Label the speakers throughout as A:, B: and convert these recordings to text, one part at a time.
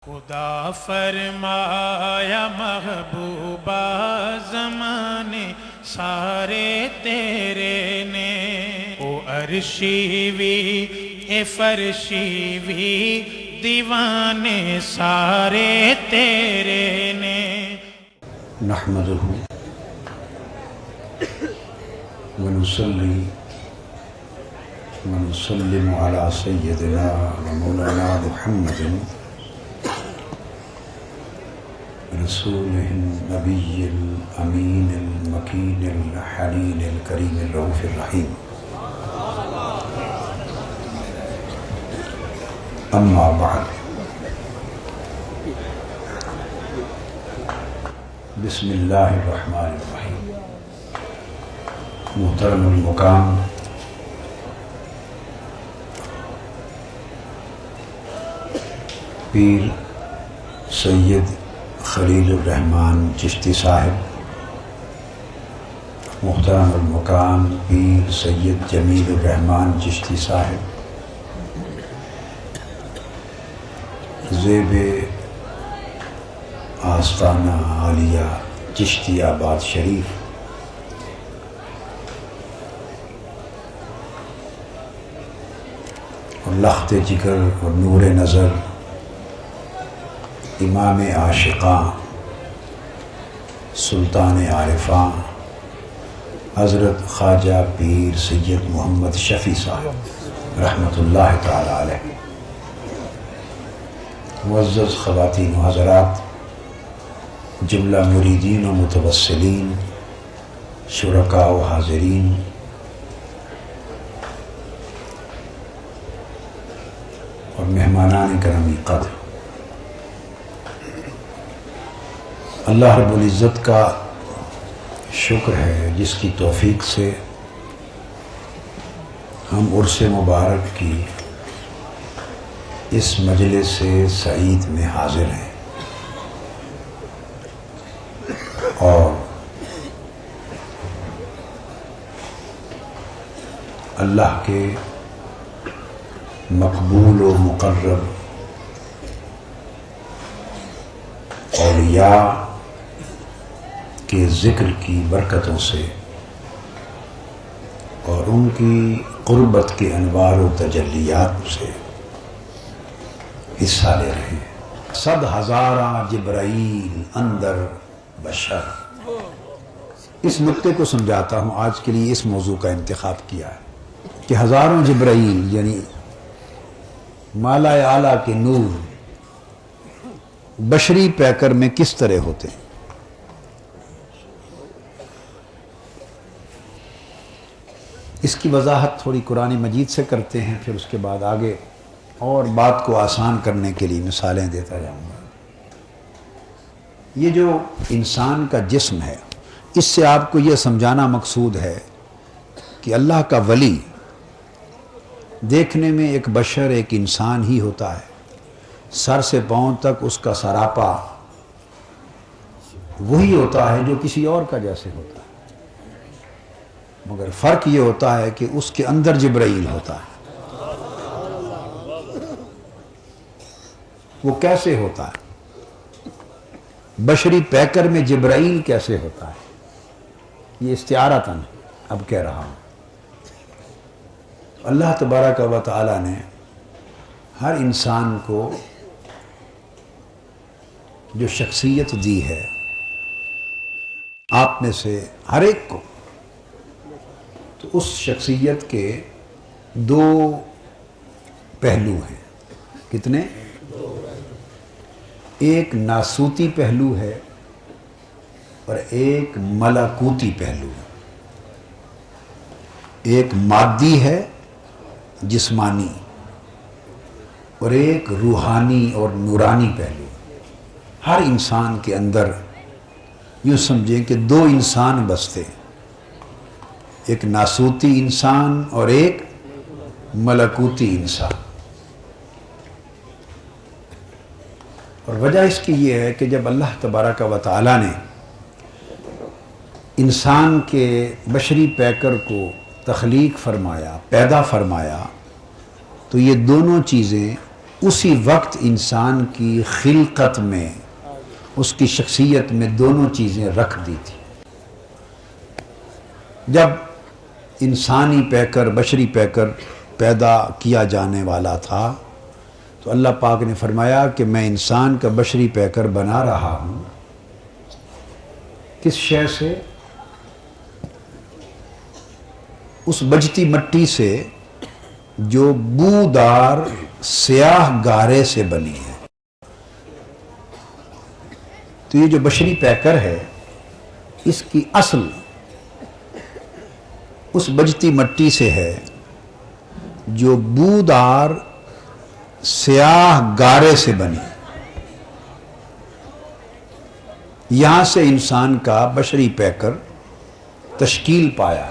A: خدا فرمایا محبوبہ زمانے سارے تیرے نے، او عرشی وی اے فرشی وی دیوانے سارے تیرے نے۔
B: نحمدہ ونصلی ونسلم علی سیدنا و مولانا محمد رسولہ النبی الامین المکین الحنین الکریم الرؤوف الرحیم، اما بعد۔ بسم اللہ الرحمن الرحیم۔ محترم المقام پیر سید خلیل الرحمن چشتی صاحب، محترم المقام پیر سید جمیل الرحمن چشتی صاحب، زیب آستانہ عالیہ چشتی آباد شریف، اور لخت جگر اور نور نظر امام عاشقاں سلطان عارفاں حضرت خواجہ پیر سید محمد شفیع صاحب رحمۃ اللہ تعالی علیہ، معزز خواتین و حضرات، جملہ مریدین و متوسلین، شرکاء و حاضرین، اور مہمانان کرمی قدر، اللہ رب العزت کا شکر ہے جس کی توفیق سے ہم عرس مبارک کی اس مجلس سعید میں حاضر ہیں، اور اللہ کے مقبول و مقرب اولیاء کے ذکر کی برکتوں سے اور ان کی قربت کے انوار و تجلیات سے حصہ لے رہے ہیں۔ 100,000 جبرائیل اندر بشر، اس نقطے کو سمجھاتا ہوں، آج کے لیے اس موضوع کا انتخاب کیا ہے کہ ہزاروں جبرائیل یعنی مالا اعلیٰ کے نور بشری پیکر میں کس طرح ہوتے ہیں۔ اس کی وضاحت تھوڑی قرآن مجید سے کرتے ہیں، پھر اس کے بعد آگے اور بات کو آسان کرنے کے لیے مثالیں دیتا جاؤں گا۔ یہ جو انسان کا جسم ہے، اس سے آپ کو یہ سمجھانا مقصود ہے کہ اللہ کا ولی دیکھنے میں ایک بشر، ایک انسان ہی ہوتا ہے، سر سے پاؤں تک اس کا سراپا وہی ہوتا ہے جو کسی اور کا جیسے ہوتا ہے، مگر فرق یہ ہوتا ہے کہ اس کے اندر جبرائیل ہوتا ہے۔ وہ کیسے ہوتا ہے؟ بشری پیکر میں جبرائیل کیسے ہوتا ہے؟ یہ استعارتاً اب کہہ رہا ہوں۔ اللہ تبارک و تعالی نے ہر انسان کو جو شخصیت دی ہے، آپ میں سے ہر ایک کو، تو اس شخصیت کے 2 پہلو ہیں۔ کتنے؟ ایک ناسوتی پہلو ہے اور ایک ملکوتی پہلو ہے۔ ایک مادی ہے، جسمانی، اور ایک روحانی اور نورانی پہلو۔ ہر انسان کے اندر یوں سمجھیں کہ 2 انسان بستے ہیں، ایک ناسوتی انسان اور ایک ملکوتی انسان۔ اور وجہ اس کی یہ ہے کہ جب اللہ تبارک و تعالی نے انسان کے بشری پیکر کو تخلیق فرمایا، پیدا فرمایا، تو یہ دونوں چیزیں اسی وقت انسان کی خلقت میں، اس کی شخصیت میں دونوں چیزیں رکھ دی تھی۔ جب انسانی پیکر، بشری پیکر پیدا کیا جانے والا تھا تو اللہ پاک نے فرمایا کہ میں انسان کا بشری پیکر بنا رہا ہوں کس شے سے؟ اس بجتی مٹی سے جو بودار سیاہ گارے سے بنی ہے۔ تو یہ جو بشری پیکر ہے اس کی اصل اس بجتی مٹی سے ہے جو بودار سیاہ گارے سے بنی۔ یہاں سے انسان کا بشری پیکر تشکیل پایا۔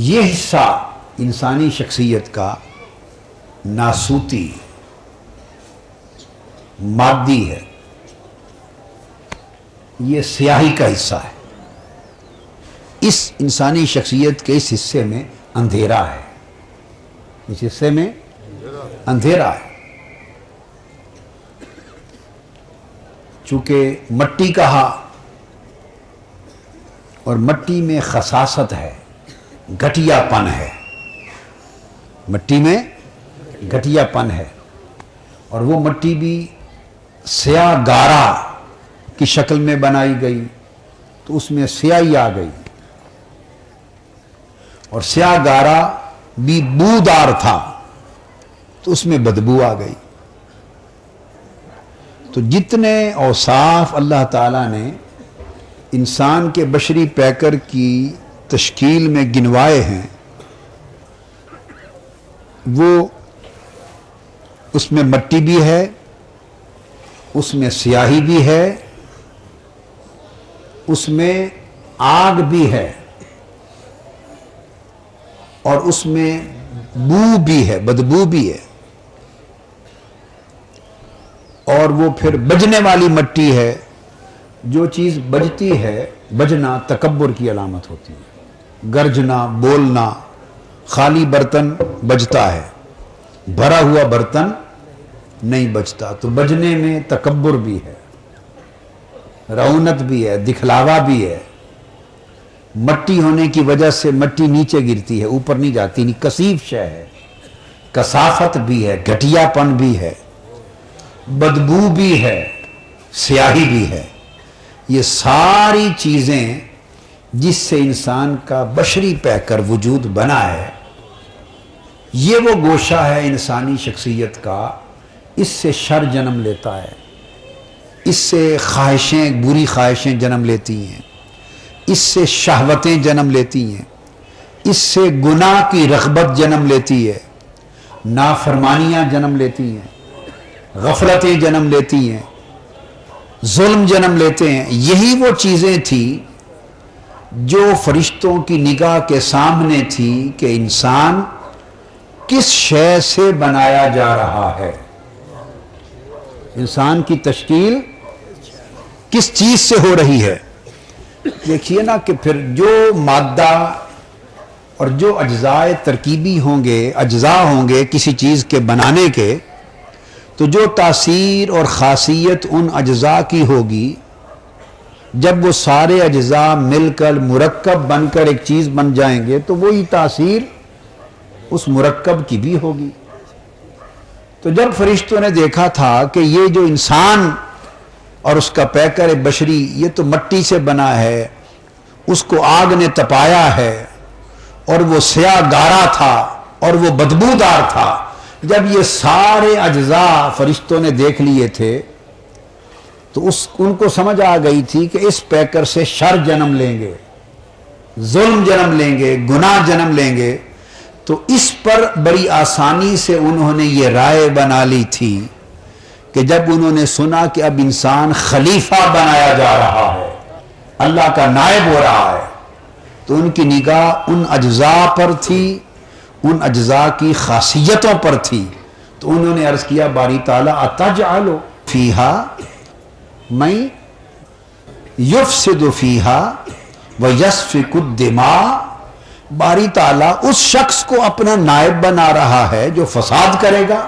B: یہ حصہ انسانی شخصیت کا ناسوتی مادی ہے، یہ سیاہی کا حصہ ہے۔ اس انسانی شخصیت کے اس حصے میں اندھیرا ہے، اس حصے میں اندھیرا ہے۔ چونکہ مٹی کہا اور مٹی میں خساست ہے، گھٹیا پن ہے، مٹی میں گھٹیا پن ہے، اور وہ مٹی بھی سیاہ گارا کی شکل میں بنائی گئی تو اس میں سیاہی آ گئی، اور سیاہ گارا بھی بودار تھا تو اس میں بدبو آ گئی۔ تو جتنے اوصاف اللہ تعالیٰ نے انسان کے بشری پیکر کی تشکیل میں گنوائے ہیں وہ اس میں مٹی بھی ہے، اس میں سیاہی بھی ہے، اس میں آگ بھی ہے، اور اس میں بو بھی ہے، بدبو بھی ہے، اور وہ پھر بجنے والی مٹی ہے۔ جو چیز بجتی ہے، بجنا تکبر کی علامت ہوتی ہے، گرجنا، بولنا۔ خالی برتن بجتا ہے، بھرا ہوا برتن نہیں بجتا۔ تو بجنے میں تکبر بھی ہے، رعونت بھی ہے، دکھلاوا بھی ہے۔ مٹی ہونے کی وجہ سے مٹی نیچے گرتی ہے، اوپر نہیں جاتی، نہیں، کثیف شے ہے، کثافت بھی ہے، گھٹیا پن بھی ہے، بدبو بھی ہے، سیاہی بھی ہے۔ یہ ساری چیزیں جس سے انسان کا بشری پیکر وجود بنا ہے، یہ وہ گوشہ ہے انسانی شخصیت کا۔ اس سے شر جنم لیتا ہے، اس سے خواہشیں، بری خواہشیں جنم لیتی ہیں، اس سے شہوتیں جنم لیتی ہیں، اس سے گناہ کی رغبت جنم لیتی ہے، نافرمانیاں جنم لیتی ہیں، غفلتیں جنم لیتی ہیں، ظلم جنم لیتے ہیں۔ یہی وہ چیزیں تھیں جو فرشتوں کی نگاہ کے سامنے تھی کہ انسان کس شے سے بنایا جا رہا ہے، انسان کی تشکیل کس چیز سے ہو رہی ہے۔ دیکھیے نا کہ پھر جو مادہ اور جو اجزاء ترکیبی ہوں گے، اجزاء ہوں گے کسی چیز کے بنانے کے، تو جو تاثیر اور خاصیت ان اجزاء کی ہوگی، جب وہ سارے اجزاء مل کر مرکب بن کر ایک چیز بن جائیں گے تو وہی تاثیر اس مرکب کی بھی ہوگی۔ تو جب فرشتوں نے دیکھا تھا کہ یہ جو انسان اور اس کا پیکر بشری یہ تو مٹی سے بنا ہے، اس کو آگ نے تپایا ہے، اور وہ سیاہ گارا تھا اور وہ بدبودار تھا، جب یہ سارے اجزاء فرشتوں نے دیکھ لیے تھے تو ان کو سمجھ آ گئی تھی کہ اس پیکر سے شر جنم لیں گے، ظلم جنم لیں گے، گناہ جنم لیں گے۔ تو اس پر بڑی آسانی سے انہوں نے یہ رائے بنا لی تھی کہ جب انہوں نے سنا کہ اب انسان خلیفہ بنایا جا رہا ہے، اللہ کا نائب ہو رہا ہے، تو ان کی نگاہ ان اجزاء پر تھی، ان اجزاء کی خاصیتوں پر تھی۔ تو انہوں نے عرض کیا باری تعالیٰ اتجعل فیہا من یفسد فیہا ویسفک الدماء باری تعالیٰ اس شخص کو اپنا نائب بنا رہا ہے جو فساد کرے گا،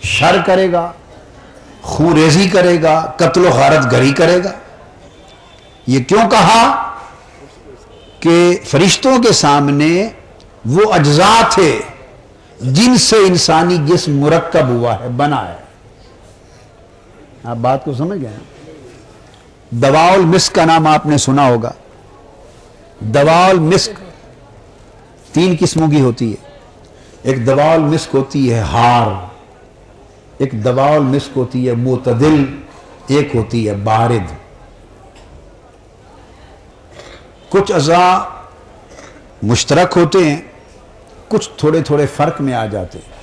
B: شر کرے گا، خون ریزی کرے گا، قتل و غارت گری کرے گا۔ یہ کیوں کہا کہ فرشتوں کے سامنے وہ اجزاء تھے جن سے انسانی جسم مرکب ہوا ہے، بنا ہے۔ آپ بات کو سمجھ گئے؟ دواء المسک کا نام آپ نے سنا ہوگا۔ دواء المسک 3 قسموں کی ہوتی ہے۔ ایک دواء المسک ہوتی ہے ہار، ایک دواء المسک ہوتی ہے معتدل، ایک ہوتی ہے بارد۔ کچھ اعضاء مشترک ہوتے ہیں، کچھ تھوڑے تھوڑے فرق میں آ جاتے ہیں۔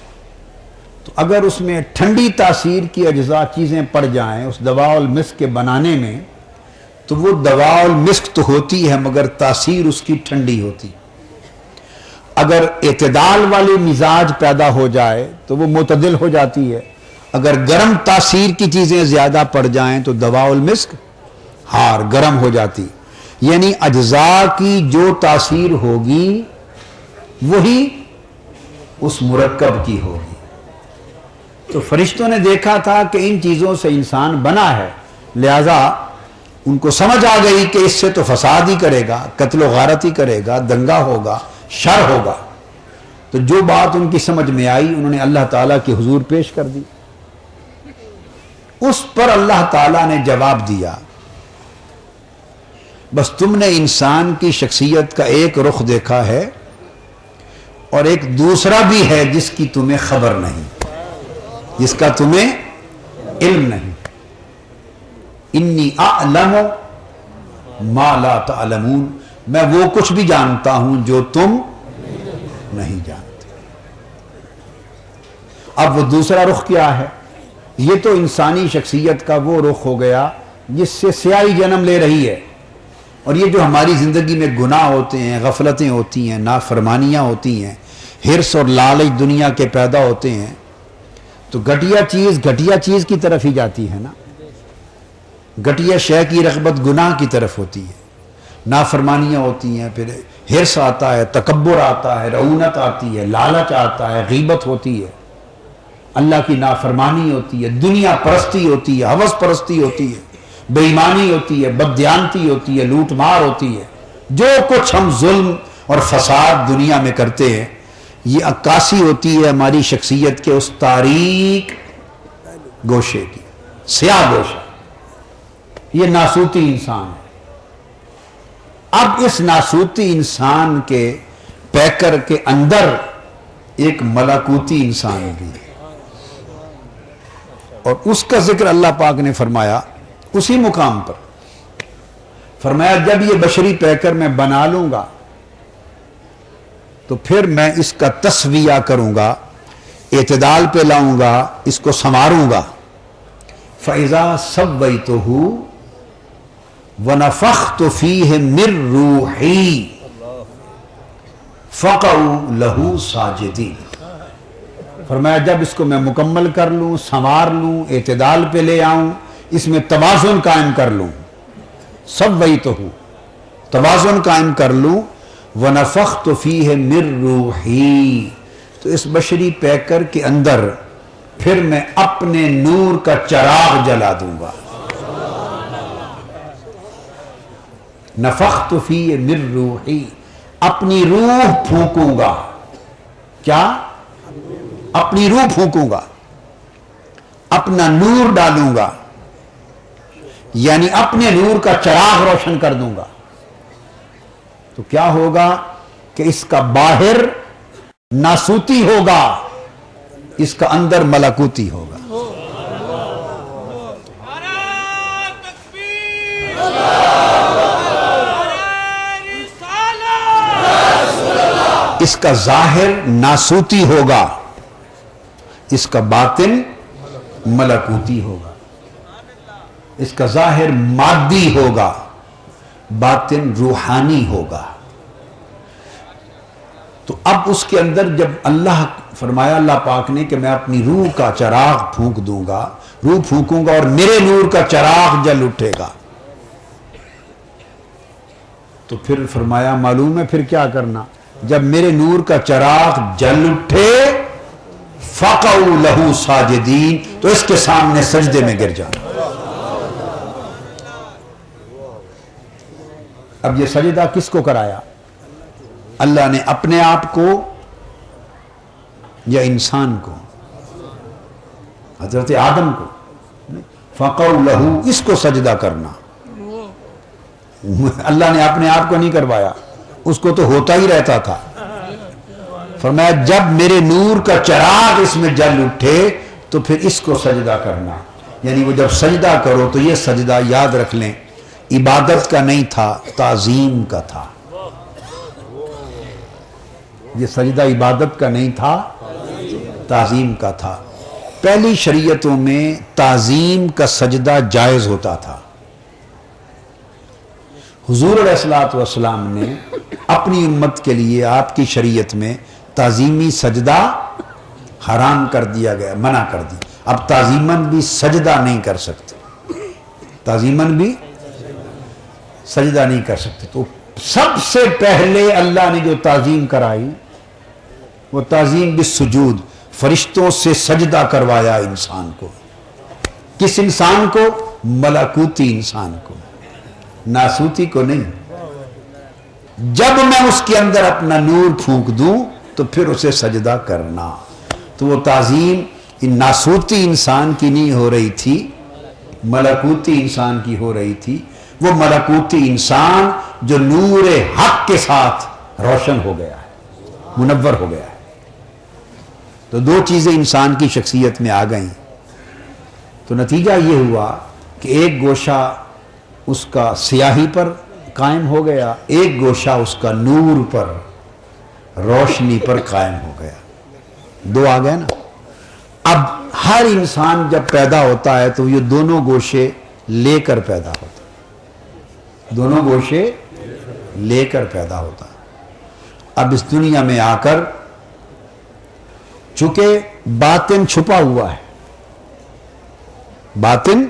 B: تو اگر اس میں ٹھنڈی تاثیر کی اجزاء چیزیں پڑ جائیں اس دواء المسک کے بنانے میں، تو وہ دواء المسک تو ہوتی ہے مگر تاثیر اس کی ٹھنڈی ہوتی۔ اگر اعتدال والی مزاج پیدا ہو جائے تو وہ معتدل ہو جاتی ہے۔ اگر گرم تاثیر کی چیزیں زیادہ پڑ جائیں تو دواء المسک ہار، گرم ہو جاتی۔ یعنی اجزاء کی جو تاثیر ہوگی وہی اس مرکب کی ہوگی۔ تو فرشتوں نے دیکھا تھا کہ ان چیزوں سے انسان بنا ہے، لہذا ان کو سمجھ آ گئی کہ اس سے تو فساد ہی کرے گا، قتل و غارت ہی کرے گا، دنگا ہوگا، شر ہوگا۔ تو جو بات ان کی سمجھ میں آئی انہوں نے اللہ تعالیٰ کے حضور پیش کر دی۔ اس پر اللہ تعالیٰ نے جواب دیا، بس تم نے انسان کی شخصیت کا ایک رخ دیکھا ہے اور ایک دوسرا بھی ہے جس کی تمہیں خبر نہیں، جس کا تمہیں علم نہیں۔ انی اعلم ما لا تعلمون، میں وہ کچھ بھی جانتا ہوں جو تم نہیں جانتے۔ اب وہ دوسرا رخ کیا ہے؟ یہ تو انسانی شخصیت کا وہ رخ ہو گیا جس سے سیاہی جنم لے رہی ہے، اور یہ جو ہماری زندگی میں گناہ ہوتے ہیں، غفلتیں ہوتی ہیں، نافرمانیاں ہوتی ہیں، حرص اور لالچ دنیا کے پیدا ہوتے ہیں، تو گھٹیا چیز کی طرف ہی جاتی ہے نا۔ گھٹیا شے کی رغبت گناہ کی طرف ہوتی ہے، نافرمانیاں ہوتی ہیں، پھر حرص آتا ہے، تکبر آتا ہے، رعونت آتی ہے، لالچ آتا ہے، غیبت ہوتی ہے، اللہ کی نافرمانی ہوتی ہے، دنیا پرستی ہوتی ہے، ہوس پرستی ہوتی ہے، بے ایمانی ہوتی ہے، بددیانتی ہوتی ہے، لوٹ مار ہوتی ہے۔ جو کچھ ہم ظلم اور فساد دنیا میں کرتے ہیں یہ عکاسی ہوتی ہے ہماری شخصیت کے اس تاریک گوشے کی، سیاہ گوشہ۔ یہ ناسوتی انسان ہے۔ اب اس ناسوتی انسان کے پیکر کے اندر ایک ملکوتی انسان بھی ہے، اور اس کا ذکر اللہ پاک نے فرمایا اسی مقام پر۔ فرمایا جب یہ بشری پیکر میں بنا لوں گا تو پھر میں اس کا تسویہ کروں گا، اعتدال پہ لاؤں گا، اس کو سنواروں گا۔ فَإِذَا سَوَّيْتُهُ وَنَفَخْتُ فِيهِ مِن رُّوحِي فَقَعُوا لَهُ سَاجِدِينَ۔ فرمایا جب اس کو میں مکمل کر لوں، سنوار لوں، اعتدال پہ لے آؤں، اس میں توازن قائم کر لوں، سَوَّيْتُهُ، توازن قائم کر لوں، وَنَفَخْتُ فِيهِ مِن رُّوحِي، تو اس بشری پیکر کے اندر پھر میں اپنے نور کا چراغ جلا دوں گا۔ نفخت فیہ من روحی، اپنی روح پھونکوں گا۔ کیا؟ اپنی روح پھونکوں گا، اپنا نور ڈالوں گا، یعنی اپنے نور کا چراغ روشن کر دوں گا۔ تو کیا ہوگا کہ اس کا باہر ناسوتی ہوگا، اس کا اندر ملکوتی ہوگا۔ اس کا ظاہر ناسوتی ہوگا، اس کا باطن ملکوتی ہوگا۔ اس کا ظاہر مادی ہوگا، باطن روحانی ہوگا۔ تو اب اس کے اندر جب اللہ فرمایا اللہ پاک نے کہ میں اپنی روح کا چراغ پھونک دوں گا، روح پھونکوں گا اور میرے نور کا چراغ جل اٹھے گا، تو پھر فرمایا معلوم ہے پھر کیا کرنا؟ جب میرے نور کا چراغ جل اٹھے فَقَعُوا لَهُ سَاجِدِينَ، تو اس کے سامنے سجدے میں گر جانا۔ اب یہ سجدہ کس کو کرایا؟ اللہ نے اپنے آپ کو یا انسان کو؟ حضرت آدم کو۔ فَقَعُوا لَهُ، اس کو سجدہ کرنا۔ اللہ نے اپنے آپ کو نہیں کروایا، اس کو تو ہوتا ہی رہتا تھا۔ فرمایا جب میرے نور کا چراغ اس میں جل اٹھے تو پھر اس کو سجدہ کرنا۔ یعنی وہ جب سجدہ کرو تو یہ سجدہ یاد رکھ لیں عبادت کا نہیں تھا، تعظیم کا تھا۔ یہ سجدہ عبادت کا نہیں تھا، تعظیم کا تھا۔ پہلی شریعتوں میں تعظیم کا سجدہ جائز ہوتا تھا۔ حضور علیہ السلام نے اپنی امت کے لیے آپ کی شریعت میں تعظیمی سجدہ حرام کر دیا گیا، منع کر دی۔ اب تعظیماً بھی سجدہ نہیں کر سکتے، تعظیماً بھی سجدہ نہیں کر سکتے۔ تو سب سے پہلے اللہ نے جو تعظیم کرائی وہ تعظیم بالسجود، فرشتوں سے سجدہ کروایا انسان کو۔ کس انسان کو؟ ملکوتی انسان کو، ناسوتی کو نہیں۔ جب میں اس کے اندر اپنا نور پھونک دوں تو پھر اسے سجدہ کرنا۔ تو وہ تعظیم ان ناسوتی انسان کی نہیں ہو رہی تھی، ملکوتی انسان کی ہو رہی تھی۔ وہ ملکوتی انسان جو نور حق کے ساتھ روشن ہو گیا ہے، منور ہو گیا ہے۔ تو دو چیزیں انسان کی شخصیت میں آ گئیں، تو نتیجہ یہ ہوا کہ ایک گوشہ اس کا سیاہی پر قائم ہو گیا، ایک گوشہ اس کا نور پر، روشنی پر قائم ہو گیا۔ دو آ گئے نا۔ اب ہر انسان جب پیدا ہوتا ہے تو یہ دونوں گوشے لے کر پیدا ہوتا ہے، دونوں گوشے لے کر پیدا ہوتا ہے۔ اب اس دنیا میں آ کر چونکہ باطن چھپا ہوا ہے، باطن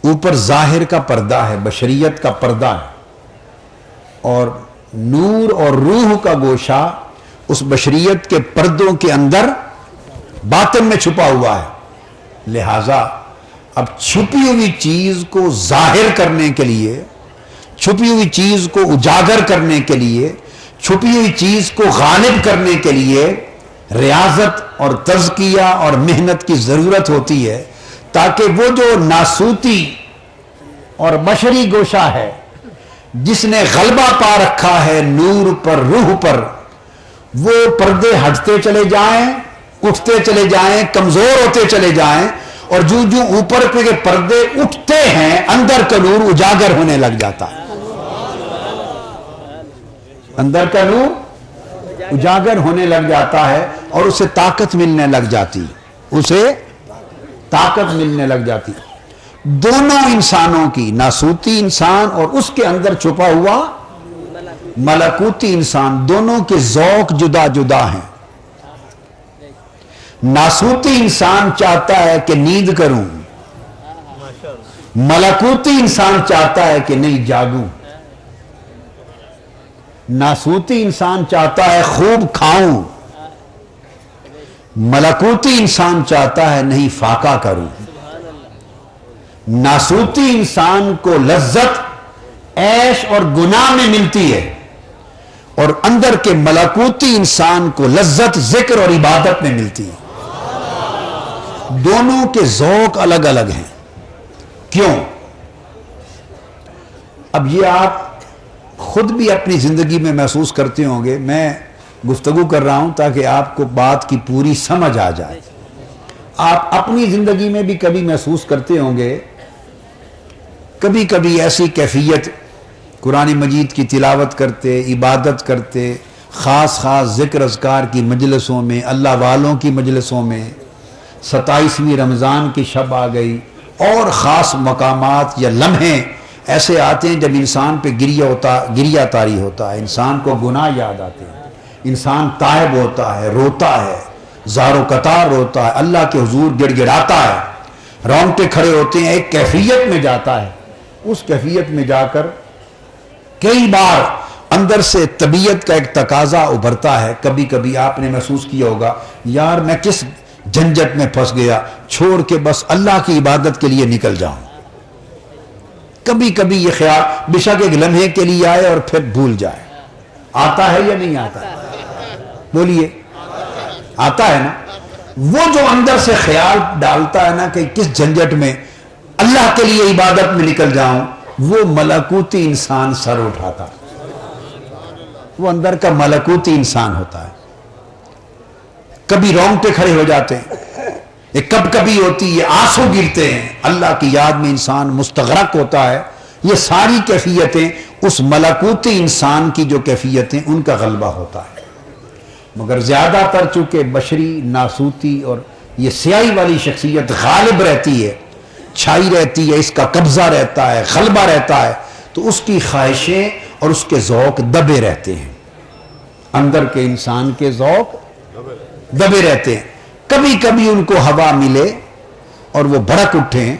B: اوپر ظاہر کا پردہ ہے، بشریت کا پردہ ہے، اور نور اور روح کا گوشہ اس بشریت کے پردوں کے اندر باطن میں چھپا ہوا ہے۔ لہذا اب چھپی ہوئی چیز کو ظاہر کرنے کے لیے، چھپی ہوئی چیز کو اجاگر کرنے کے لیے، چھپی ہوئی چیز کو غالب کرنے کے لیے ریاضت اور تزکیہ اور محنت کی ضرورت ہوتی ہے، تاکہ وہ جو ناسوتی اور بشری گوشہ ہے جس نے غلبہ پا رکھا ہے نور پر، روح پر، وہ پردے ہٹتے چلے جائیں، اٹھتے چلے جائیں، کمزور ہوتے چلے جائیں، اور جو اوپر کے پردے اٹھتے ہیں اندر کا نور اجاگر ہونے لگ جاتا ہے، اندر کا نور اجاگر ہونے لگ جاتا ہے اور اسے طاقت ملنے لگ جاتی، اسے طاقت ملنے لگ جاتی۔ دونوں انسانوں کی، ناسوتی انسان اور اس کے اندر چھپا ہوا ملکوتی انسان، دونوں کے ذوق جدا جدا ہیں۔ ناسوتی انسان چاہتا ہے کہ نیند کروں، ملکوتی انسان چاہتا ہے کہ نہیں جاگوں۔ ناسوتی انسان چاہتا ہے خوب کھاؤں، ملکوتی انسان چاہتا ہے نہیں فاقہ کروں۔ ناسوتی انسان کو لذت عیش اور گناہ میں ملتی ہے، اور اندر کے ملکوتی انسان کو لذت ذکر اور عبادت میں ملتی ہے۔ دونوں کے ذوق الگ الگ ہیں۔ کیوں؟ اب یہ آپ خود بھی اپنی زندگی میں محسوس کرتے ہوں گے، میں گفتگو کر رہا ہوں تاکہ آپ کو بات کی پوری سمجھ آ جائے۔ آپ اپنی زندگی میں بھی کبھی محسوس کرتے ہوں گے، کبھی کبھی ایسی کیفیت قرآن مجید کی تلاوت کرتے، عبادت کرتے، خاص خاص ذکر اذکار کی مجلسوں میں، اللہ والوں کی مجلسوں میں، 27ویں رمضان کی شب آ گئی، اور خاص مقامات یا لمحے ایسے آتے ہیں جب انسان پہ گریہ طاری ہوتا ہے، انسان کو گناہ یاد آتے ہیں، انسان تائب ہوتا ہے، روتا ہے، زار و قطار روتا ہے، اللہ کے حضور گڑ گڑاتا ہے، رونگٹے کھڑے ہوتے ہیں، ایک کیفیت میں جاتا ہے۔ اس کیفیت میں جا کر کئی بار اندر سے طبیعت کا ایک تقاضا ابھرتا ہے. کبھی کبھی آپ نے محسوس کیا ہوگا یار میں کس جھنجٹ میں پھنس گیا, چھوڑ کے بس اللہ کی عبادت کے لیے نکل جاؤں. کبھی کبھی یہ خیال بے شک ایک لمحے کے لیے آئے اور پھر بھول جائے. آتا ہے یا نہیں آتا؟ بولیے, آتا ہے نا. وہ جو اندر سے خیال ڈالتا ہے نا کہ کس جھنجٹ میں اللہ کے لیے عبادت میں نکل جاؤں, وہ ملکوتی انسان سر اٹھاتا ہے. وہ اندر کا ملکوتی انسان ہوتا ہے. کبھی رونگٹے کھڑے ہو جاتے ہیں, ایک کب کبھی ہوتی ہے, آنسو گرتے ہیں, اللہ کی یاد میں انسان مستغرق ہوتا ہے. یہ ساری کیفیتیں اس ملکوتی انسان کی جو کیفیتیں ان کا غلبہ ہوتا ہے. مگر زیادہ تر چونکہ بشری ناسوتی اور یہ سیاہی والی شخصیت غالب رہتی ہے, چھائی رہتی ہے, اس کا قبضہ رہتا ہے, غلبہ رہتا ہے, تو اس کی خواہشیں اور اس کے ذوق دبے رہتے ہیں. اندر کے انسان کے ذوق دبے رہتے ہیں. کبھی کبھی ان کو ہوا ملے اور وہ بھڑک اٹھیں,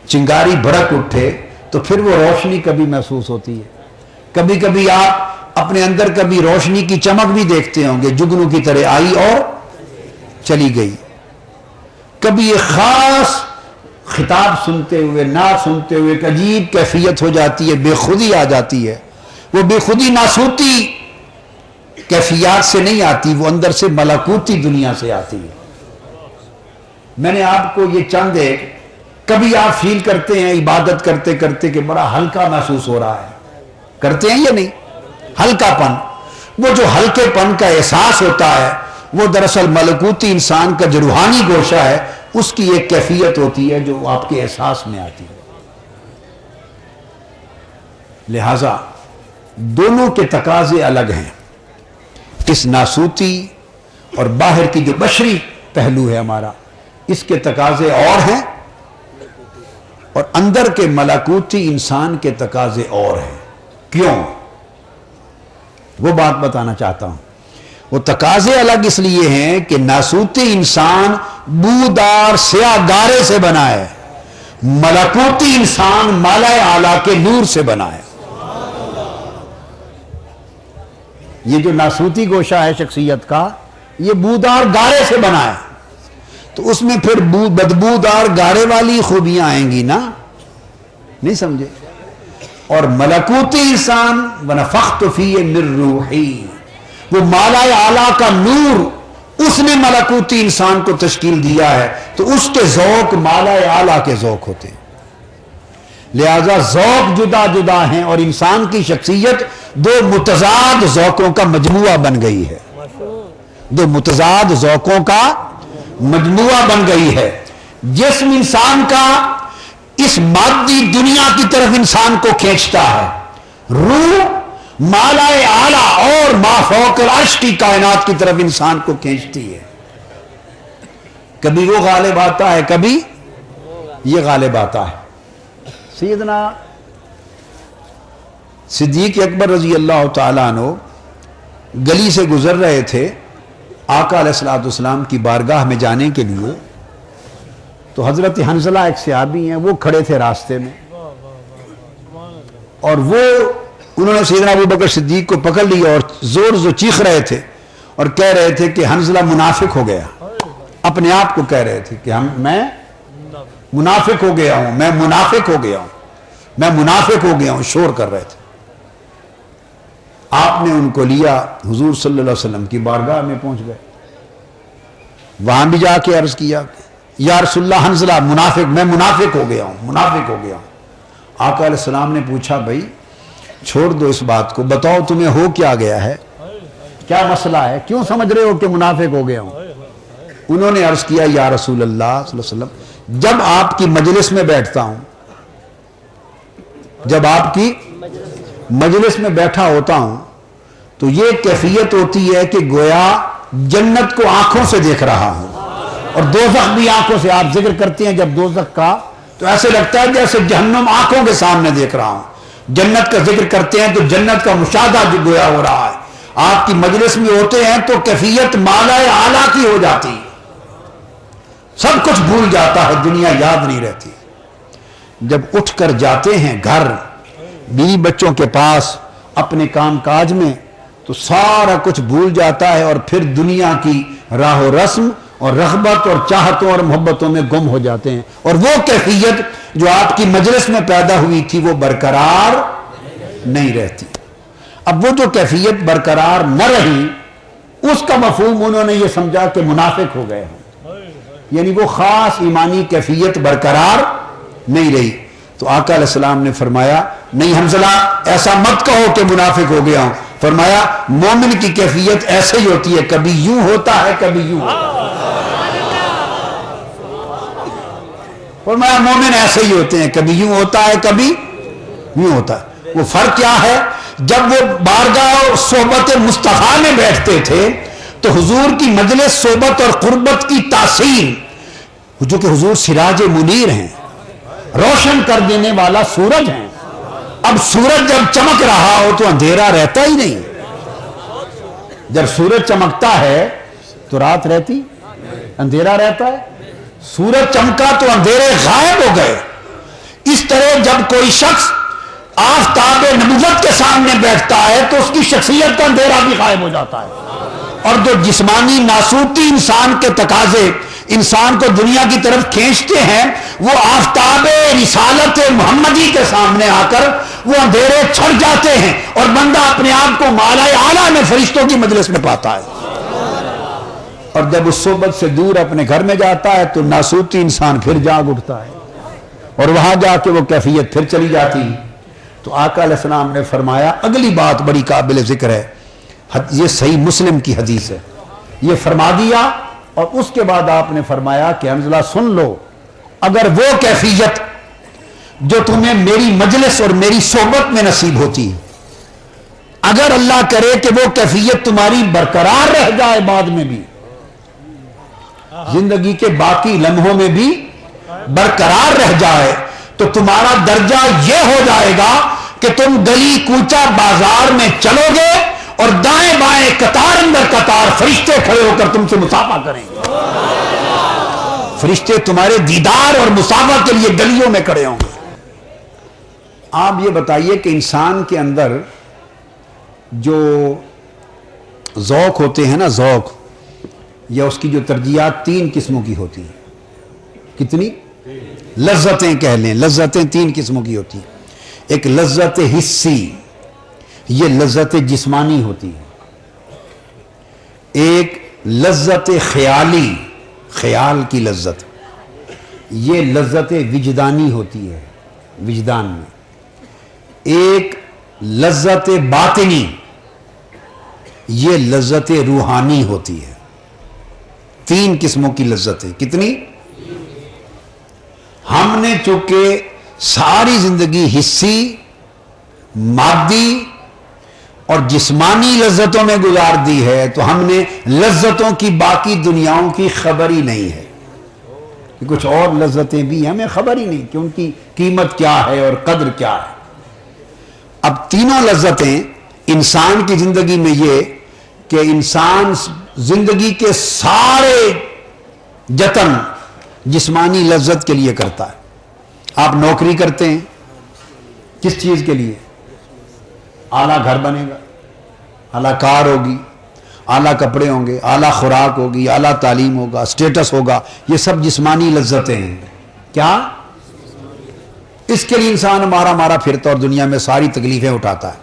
B: چنگاری بھڑک اٹھے, تو پھر وہ روشنی کبھی محسوس ہوتی ہے. کبھی کبھی آپ اپنے اندر کبھی روشنی کی چمک بھی دیکھتے ہوں گے, جگنو کی طرح آئی اور چلی گئی. کبھی ایک خاص خطاب سنتے ہوئے, نعت سنتے ہوئے ایک عجیب کیفیت ہو جاتی ہے, بے خودی آ جاتی ہے. وہ بے خودی ناسوتی کیفیات سے نہیں آتی, وہ اندر سے ملکوتی دنیا سے آتی ہے. میں نے آپ کو یہ چند ایک, کبھی آپ فیل کرتے ہیں عبادت کرتے کرتے کہ بڑا ہلکا محسوس ہو رہا ہے, کرتے ہیں یا نہیں؟ ہلکا پن, وہ جو ہلکے پن کا احساس ہوتا ہے وہ دراصل ملکوتی انسان کا جو روحانی گوشہ ہے اس کی ایک کیفیت ہوتی ہے جو آپ کے احساس میں آتی ہے. لہذا دونوں کے تقاضے الگ ہیں. اس ناسوتی اور باہر کی جو بشری پہلو ہے ہمارا, اس کے تقاضے اور ہیں, اور اندر کے ملکوتی انسان کے تقاضے اور ہیں. کیوں؟ وہ بات بتانا چاہتا ہوں. وہ تقاضے الگ اس لیے ہیں کہ ناسوتی انسان بودار سیاہ گارے سے بنا ہے, ملکوتی انسان مالا اعلیٰ کے نور سے بنا ہے. یہ جو ناسوتی گوشہ ہے شخصیت کا, یہ بودار گارے سے بنا ہے, تو اس میں پھر بدبودار گارے والی خوبیاں آئیں گی نا, نہیں سمجھے؟ اور ملکوتی انسان وَنَفَخْتُ فِيهِ مِن رُوحِي, وہ مالا اعلیٰ کا نور اس نے ملکوتی انسان کو تشکیل دیا ہے, تو اس کے ذوق مالا اعلیٰ کے ذوق ہوتے ہیں. لہذا ذوق جدا جدا ہیں اور انسان کی شخصیت دو متضاد ذوقوں کا مجموعہ بن گئی ہے. دو متضاد ذوقوں کا مجموعہ بن گئی ہے. جسم انسان کا اس مادی دنیا کی طرف انسان کو کھینچتا ہے, روح مالا اعلیٰ اور ما فوق العرش کی کائنات کی طرف انسان کو کھینچتی ہے. کبھی وہ غالب آتا ہے, کبھی یہ غالب آتا ہے. سیدنا صدیق اکبر رضی اللہ تعالیٰ عنہ گلی سے گزر رہے تھے آقا علیہ الصلوۃ والسلام کی بارگاہ میں جانے کے لیے, تو حضرت حنظلہ ایک صحابی ہیں, وہ کھڑے تھے راستے میں, اور وہ انہوں نے سیدنا ابو بکر صدیق کو پکڑ لیا اور زور سے چیخ رہے تھے اور کہہ رہے تھے کہ حنظلہ منافق ہو گیا. اپنے آپ کو کہہ رہے تھے کہ میں منافق ہو گیا ہوں, میں منافق ہو گیا ہوں, میں منافق ہو گیا ہوں, شور کر رہے تھے. آپ نے ان کو لیا, حضور صلی اللہ علیہ وسلم کی بارگاہ میں پہنچ گئے. وہاں بھی جا کے عرض کیا یا رسول اللہ حنظلہ منافق, میں منافق ہو گیا ہوں, منافق ہو گیا ہوں. آقا علیہ السلام نے پوچھا بھائی چھوڑ دو اس بات کو, بتاؤ تمہیں ہو کیا گیا ہے, کیا مسئلہ ہے, کیوں سمجھ رہے ہو کہ منافق ہو گیا ہوں؟ انہوں نے عرض کیا یا رسول اللہ صلی اللہ علیہ وسلم, جب آپ کی مجلس میں بیٹھتا ہوں, جب آپ کی مجلس میں بیٹھا ہوتا ہوں تو یہ کیفیت ہوتی ہے کہ گویا جنت کو آنکھوں سے دیکھ رہا ہوں, اور دوزخ بھی آنکھوں سے. آپ ذکر کرتے ہیں جب دوزخ کا تو ایسے لگتا ہے جیسے جہنم آنکھوں کے سامنے دیکھ رہا ہوں. جنت کا ذکر کرتے ہیں تو جنت کا مشاہدہ جو گویا ہو رہا ہے. آپ کی مجلس میں ہوتے ہیں تو کیفیت مالا اعلیٰ کی ہو جاتی, سب کچھ بھول جاتا ہے, دنیا یاد نہیں رہتی. جب اٹھ کر جاتے ہیں گھر, بیوی بچوں کے پاس اپنے کام کاج میں تو سارا کچھ بھول جاتا ہے اور پھر دنیا کی راہ و رسم اور رغبت اور چاہتوں اور محبتوں میں گم ہو جاتے ہیں، اور وہ کیفیت جو آپ کی مجلس میں پیدا ہوئی تھی وہ برقرار نہیں رہتی۔ اب وہ جو کیفیت برقرار نہ رہی اس کا مفہوم انہوں نے یہ سمجھا کہ منافق ہو گئے ہیں، یعنی وہ خاص ایمانی کیفیت برقرار نہیں رہی۔ تو آقا علیہ السلام نے فرمایا نہیں حنظلہ ایسا مت کہو کہ منافق ہو گیا ہوں، فرمایا مومن کی کیفیت ایسے ہی ہوتی ہے، کبھی یوں ہوتا ہے کبھی یوں ہوتا ہے۔ فرمایا مومن ایسے ہی ہوتے ہیں، کبھی یوں ہوتا ہے کبھی یوں ہوتا ہے۔ وہ فرق کیا ہے؟ جب وہ بارگاہ صحبت مصطفیٰ میں بیٹھتے تھے تو حضور کی مجلس صحبت اور قربت کی تاثیر، جو کہ حضور سراج منیر ہیں، روشن کر دینے والا سورج ہیں، اب سورج جب چمک رہا ہو تو اندھیرا رہتا ہی نہیں، جب سورج چمکتا ہے تو رات رہتی، اندھیرا رہتا ہے، سورج چمکا تو اندھیرے غائب ہو گئے۔ اس طرح جب کوئی شخص آفتاب نبوت کے سامنے بیٹھتا ہے تو اس کی شخصیت کا اندھیرا بھی غائب ہو جاتا ہے، اور جو جسمانی ناسوتی انسان کے تقاضے انسان کو دنیا کی طرف کھینچتے ہیں وہ آفتاب رسالت محمدی کے سامنے آ کر وہ اندھیرے چھڑ جاتے ہیں اور بندہ اپنے آپ کو مالائے اعلیٰ میں فرشتوں کی مجلس میں پاتا ہے۔ اور جب اس صحبت سے دور اپنے گھر میں جاتا ہے تو ناسوتی انسان پھر جاگ اٹھتا ہے اور وہاں جا کے وہ کیفیت پھر چلی جاتی۔ تو آقا علیہ السلام نے فرمایا اگلی بات بڑی قابل ذکر ہے، یہ صحیح مسلم کی حدیث ہے، یہ فرما دیا اور اس کے بعد آپ نے فرمایا کہ حنظلہ سن لو، اگر وہ کیفیت جو تمہیں میری مجلس اور میری صحبت میں نصیب ہوتی ہے، اگر اللہ کرے کہ وہ کیفیت تمہاری برقرار رہ جائے بعد میں بھی، زندگی کے باقی لمحوں میں بھی برقرار رہ جائے، تو تمہارا درجہ یہ ہو جائے گا کہ تم گلی کوچہ بازار میں چلو گے اور دائیں بائیں قطار اندر قطار فرشتے کھڑے ہو کر تم سے مصافحہ کریں گے، فرشتے تمہارے دیدار اور مصافحہ کے لیے گلیوں میں کھڑے ہوں گے۔ آپ یہ بتائیے کہ انسان کے اندر جو ذوق ہوتے ہیں نا، ذوق یا اس کی جو ترجیحات تین قسموں کی ہوتی ہیں، کتنی؟ لذتیں کہہ لیں، لذتیں تین قسموں کی ہوتی ہیں۔ ایک لذت حسی، یہ لذت جسمانی ہوتی ہے۔ ایک لذت خیالی، خیال کی لذت، یہ لذت وجدانی ہوتی ہے، وجدان میں۔ ایک لذت باطنی، یہ لذت روحانی ہوتی ہے۔ تین قسموں کی لذتیں، کتنی؟ ہم نے چونکہ ساری زندگی حسی، مادی اور جسمانی لذتوں میں گزار دی ہے تو ہم نے لذتوں کی باقی دنیاؤں کی خبر ہی نہیں ہے، کہ کچھ اور لذتیں بھی ہمیں خبر ہی نہیں کہ ان کی قیمت کیا ہے اور قدر کیا ہے۔ اب تینوں لذتیں انسان کی زندگی میں یہ کہ انسان زندگی کے سارے جتن جسمانی لذت کے لیے کرتا ہے۔ آپ نوکری کرتے ہیں کس چیز کے لیے؟ اعلیٰ گھر بنے گا، اعلیٰ کار ہوگی، اعلیٰ کپڑے ہوں گے، اعلیٰ خوراک ہوگی، اعلیٰ تعلیم ہوگا، اسٹیٹس ہوگا، یہ سب جسمانی لذتیں ہیں۔ کیا؟ اس کے لیے انسان مارا پھرتا اور دنیا میں ساری تکلیفیں اٹھاتا ہے۔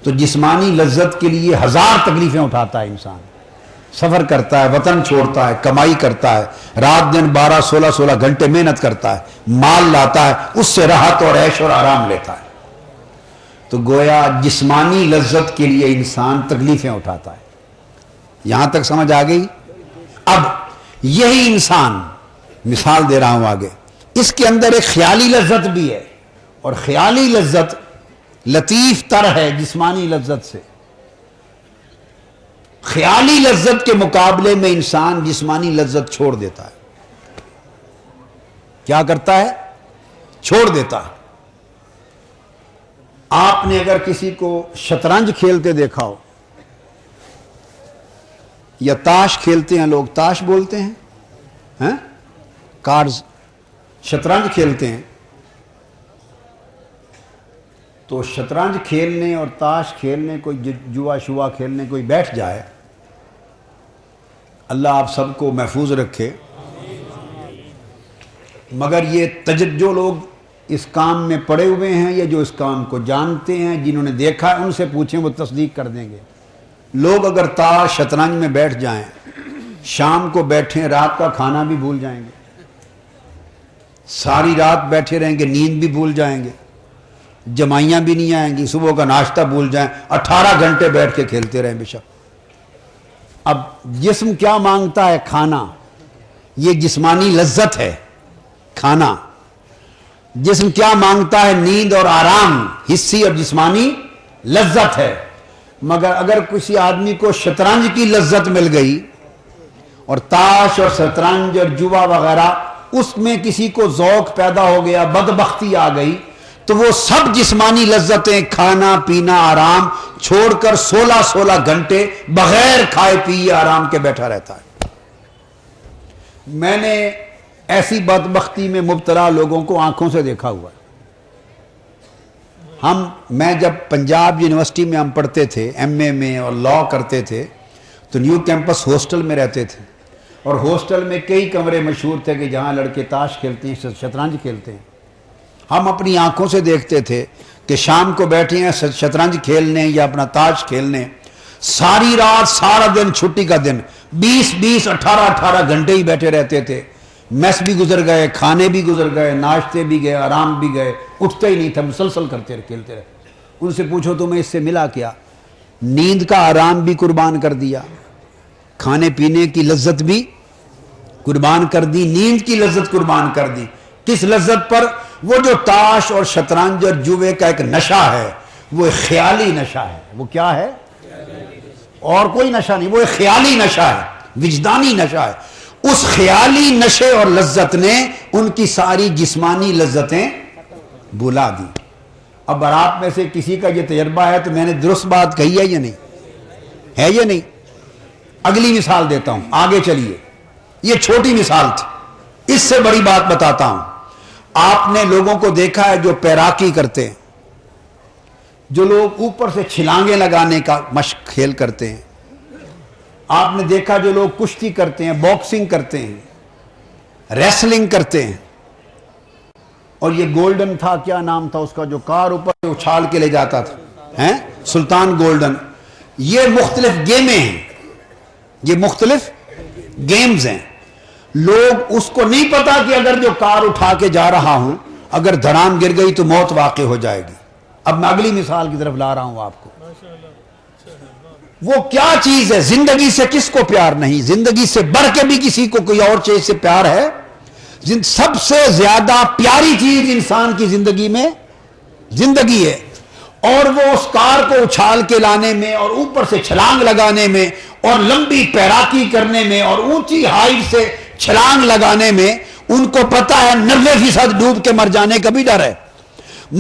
B: تو جسمانی لذت کے لیے ہزار تکلیفیں اٹھاتا ہے انسان، سفر کرتا ہے، وطن چھوڑتا ہے، کمائی کرتا ہے، رات دن 12-16 گھنٹے محنت کرتا ہے، مال لاتا ہے، اس سے راحت اور عیش اور آرام لیتا ہے۔ تو گویا جسمانی لذت کے لیے انسان تکلیفیں اٹھاتا ہے۔ یہاں تک سمجھ آ گئی؟ اب یہی انسان، مثال دے رہا ہوں آگے، اس کے اندر ایک خیالی لذت بھی ہے، اور خیالی لذت لطیف تر ہے جسمانی لذت سے۔ خیالی لذت کے مقابلے میں انسان جسمانی لذت چھوڑ دیتا ہے۔ کیا کرتا ہے؟ چھوڑ دیتا ہے۔ آپ نے اگر کسی کو شطرنج کھیلتے دیکھا ہو، یا تاش کھیلتے ہیں لوگ، تاش بولتے ہیں، کارڈز، شطرنج کھیلتے ہیں، تو شطرنج کھیلنے اور تاش کھیلنے کوئی جوا شوا کھیلنے کوئی بیٹھ جائے، اللہ آپ سب کو محفوظ رکھے، مگر یہ جو لوگ اس کام میں پڑے ہوئے ہیں یا جو اس کام کو جانتے ہیں، جنہوں نے دیکھا ہے، ان سے پوچھیں، وہ تصدیق کر دیں گے۔ لوگ اگر تاش شطرنج میں بیٹھ جائیں، شام کو بیٹھیں، رات کا کھانا بھی بھول جائیں گے، ساری رات بیٹھے رہیں گے، نیند بھی بھول جائیں گے، جمائیاں بھی نہیں آئیں گی، صبح کا ناشتہ بھول جائیں، 18 گھنٹے بیٹھ کے کھیلتے رہیں بے شک۔ اب جسم کیا مانگتا ہے؟ کھانا، یہ جسمانی لذت ہے کھانا۔ جسم کیا مانگتا ہے؟ نیند اور آرام، حسی اور جسمانی لذت ہے۔ مگر اگر کسی آدمی کو شطرنج کی لذت مل گئی اور تاش اور شطرنج اور جوا وغیرہ، اس میں کسی کو ذوق پیدا ہو گیا، بدبختی آ گئی، تو وہ سب جسمانی لذتیں، کھانا پینا آرام چھوڑ کر 16 گھنٹے بغیر کھائے پیے آرام کے بیٹھا رہتا ہے۔ میں نے ایسی بدبختی میں مبتلا لوگوں کو آنکھوں سے دیکھا ہوا ہے۔ میں جب پنجاب یونیورسٹی میں ہم پڑھتے تھے، ایم اے میں اور لاء کرتے تھے، تو نیو کیمپس ہاسٹل میں رہتے تھے، اور ہاسٹل میں کئی کمرے مشہور تھے کہ جہاں لڑکے تاش کھیلتے ہیں، شطرنج کھیلتے ہیں۔ ہم اپنی آنکھوں سے دیکھتے تھے کہ شام کو بیٹھے ہیں شطرنج کھیلنے یا اپنا تاش کھیلنے، ساری رات سارا دن، چھٹی کا دن 20 18 گھنٹے ہی بیٹھے رہتے تھے۔ میس بھی گزر گئے، کھانے بھی گزر گئے، ناشتے بھی گئے، آرام بھی گئے، اٹھتے ہی نہیں تھے، مسلسل کرتے رہے، کھیلتے رہے۔ ان سے پوچھو تمہیں اس سے ملا کیا؟ نیند کا آرام بھی قربان کر دیا، کھانے پینے کی لذت بھی قربان کر دی، نیند کی لذت قربان کر دی۔ کس لذت پر؟ وہ جو تاش اور شطرنج اور جوے کا ایک نشہ ہے، وہ ایک خیالی نشہ ہے۔ وہ کیا ہے؟ اور کوئی نشہ نہیں، وہ ایک خیالی نشہ ہے، وجدانی نشہ ہے۔ اس خیالی نشے اور لذت نے ان کی ساری جسمانی لذتیں بھلا دی۔ اب آپ میں سے کسی کا یہ تجربہ ہے تو میں نے درست بات کہی ہے یا نہیں ہے؟ یا نہیں؟ اگلی مثال دیتا ہوں، آگے چلیے۔ یہ چھوٹی مثال تھی، اس سے بڑی بات بتاتا ہوں۔ آپ نے لوگوں کو دیکھا ہے جو پیراکی کرتے ہیں، جو لوگ اوپر سے چھلانگیں لگانے کا مشق کھیل کرتے ہیں۔ آپ نے دیکھا جو لوگ کشتی کرتے ہیں، باکسنگ کرتے ہیں، ریسلنگ کرتے ہیں۔ اور یہ گولڈن تھا، کیا نام تھا اس کا، جو کار اوپر سے اچھال کے لے جاتا تھا، سلطان گولڈن۔ یہ مختلف گیمیں ہیں، یہ مختلف گیمز ہیں۔ لوگ اس کو نہیں پتا کہ اگر جو کار اٹھا کے جا رہا ہوں، اگر دھڑام گر گئی تو موت واقع ہو جائے گی۔ اب میں اگلی مثال کی طرف لا رہا ہوں آپ کو۔ وہ کیا چیز ہے؟ زندگی سے کس کو پیار نہیں؟ زندگی سے بڑھ کے بھی کسی کو کوئی اور چیز سے پیار ہے؟ سب سے زیادہ پیاری چیز انسان کی زندگی میں زندگی ہے، اور وہ اس کار کو اچھال کے لانے میں اور اوپر سے چھلانگ لگانے میں اور لمبی پیراکی کرنے میں اور اونچی ہائٹ سے چھلانگ لگانے میں ان کو پتا ہے 90% ڈوب کے مر جانے کا بھی ڈر ہے،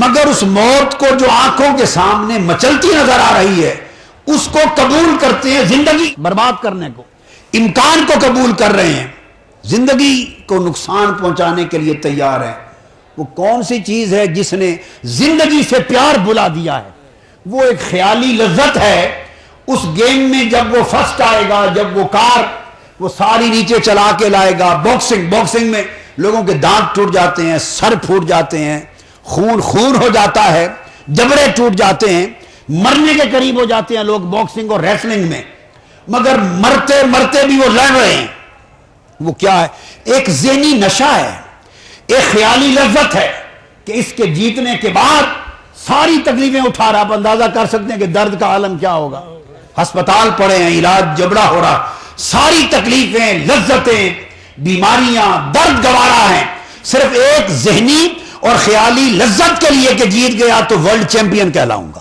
B: مگر اس موت کو جو آنکھوں کے سامنے مچلتی نظر آ رہی ہے اس کو قبول کرتے ہیں، زندگی برباد کرنے کو، امکان کو قبول کر رہے ہیں، زندگی کو نقصان پہنچانے کے لیے تیار ہیں۔ وہ کون سی چیز ہے جس نے زندگی سے پیار بلا دیا ہے؟ وہ ایک خیالی لذت ہے۔ اس گیم میں جب وہ فرسٹ آئے گا، جب وہ کار وہ ساری نیچے چلا کے لائے گا، باکسنگ میں لوگوں کے دانت ٹوٹ جاتے ہیں، سر پھوٹ جاتے ہیں، خون ہو جاتا ہے، جبڑے ٹوٹ جاتے ہیں، مرنے کے قریب ہو جاتے ہیں لوگ باکسنگ اور ریسلنگ میں، مگر مرتے مرتے بھی وہ لڑ رہے ہیں۔ وہ کیا ہے؟ ایک ذہنی نشہ ہے، ایک خیالی لذت ہے کہ اس کے جیتنے کے بعد ساری تکلیفیں اٹھا رہا۔ آپ اندازہ کر سکتے ہیں کہ درد کا عالم کیا ہوگا۔ ہسپتال پڑے ہیں، علاج جبڑا ہو رہا، ساری تکلیفیں، لذتیں، بیماریاں، درد گوارا ہیں، صرف ایک ذہنی اور خیالی لذت کے لیے کہ جیت گیا تو ورلڈ چیمپئن کہلاؤں گا۔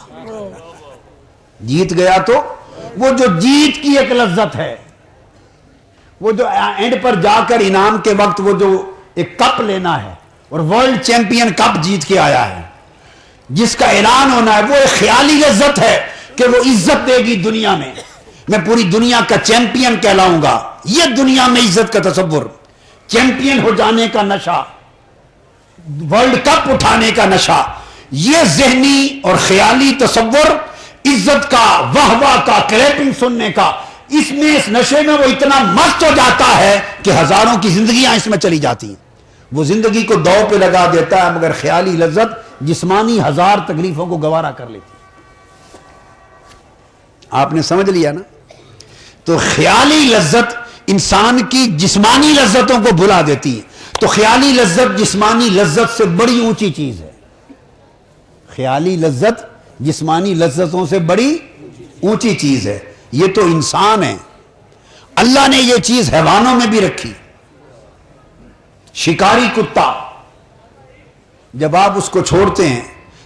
B: جیت گیا تو وہ جو جیت کی ایک لذت ہے، وہ جو اینڈ پر جا کر انعام کے وقت وہ جو ایک کپ لینا ہے اور ورلڈ چیمپئن کپ جیت کے آیا ہے، جس کا اعلان ہونا ہے، وہ ایک خیالی لذت ہے کہ وہ عزت دے گی دنیا میں پوری دنیا کا چیمپئن کہلاؤں گا۔ یہ دنیا میں عزت کا تصور، چیمپئن ہو جانے کا نشہ، ورلڈ کپ اٹھانے کا نشہ، یہ ذہنی اور خیالی تصور عزت کا، واہ واہ کا، کلیپنگ سننے کا، اس میں اس نشے میں وہ اتنا مست ہو جاتا ہے کہ ہزاروں کی زندگیاں اس میں چلی جاتی ہیں. وہ زندگی کو دو پہ لگا دیتا ہے، مگر خیالی لذت جسمانی ہزار تکلیفوں کو گوارا کر لیتی. آپ نے سمجھ لیا نا؟ تو خیالی لذت انسان کی جسمانی لذتوں کو بھلا دیتی ہے. تو خیالی لذت جسمانی لذت سے بڑی اونچی چیز ہے. خیالی لذت جسمانی لذتوں سے بڑی اونچی چیز ہے. یہ تو انسان ہے. اللہ نے یہ چیز حیوانوں میں بھی رکھی. شکاری کتا جب آپ اس کو چھوڑتے ہیں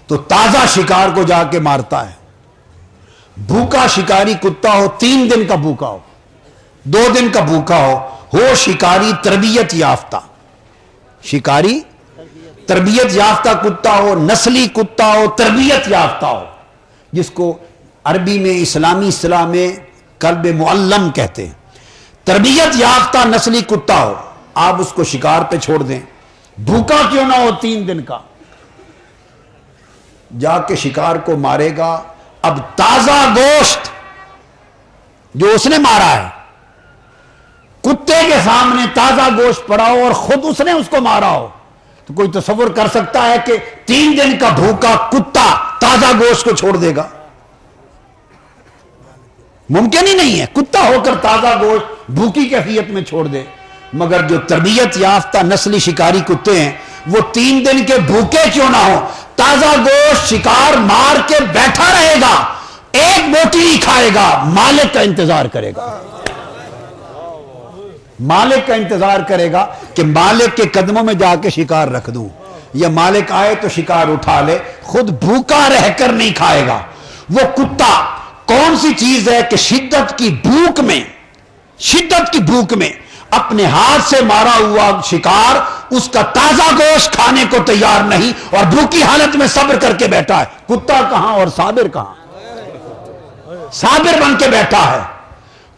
B: تو تازہ شکار کو جا کے مارتا ہے. بھوکا شکاری کتا ہو، 3 دن کا بھوکا ہو، 2 دن کا بھوکا ہو شکاری تربیت یافتہ، شکاری تربیت یافتہ کتا ہو، نسلی کتا ہو، تربیت یافتہ ہو، جس کو عربی میں اسلامی اصطلاح میں کلب معلم کہتے ہیں. تربیت یافتہ نسلی کتا ہو، آپ اس کو شکار پہ چھوڑ دیں، بھوکا کیوں نہ ہو 3 دن کا، جا کے شکار کو مارے گا. اب تازہ گوشت جو اس نے مارا ہے، کتے کے سامنے تازہ گوشت پڑا ہو اور خود اس نے اس کو مارا ہو، تو کوئی تصور کر سکتا ہے کہ 3 دن کا بھوکا کتا تازہ گوشت کو چھوڑ دے گا؟ ممکن ہی نہیں ہے. کتا ہو کر تازہ گوشت بھوکی کیفیت میں چھوڑ دے. مگر جو تربیت یافتہ نسلی شکاری کتے ہیں وہ 3 دن کے بھوکے کیوں نہ ہو، تازہ گوشت شکار مار کے بیٹھا رہے گا، ایک بوٹی ہی کھائے گا، مالک کا انتظار کرے گا. مالک کا انتظار کرے گا کہ مالک کے قدموں میں جا کے شکار رکھ دوں، یا مالک آئے تو شکار اٹھا لے. خود بھوکا رہ کر نہیں کھائے گا. وہ کتا کون سی چیز ہے کہ شدت کی بھوک میں اپنے ہاتھ سے مارا ہوا شکار اس کا تازہ گوشت کھانے کو تیار نہیں اور بھوکی حالت میں صبر کر کے بیٹھا ہے. کتا کہاں اور صابر کہاں؟ صابر بن کے بیٹھا ہے.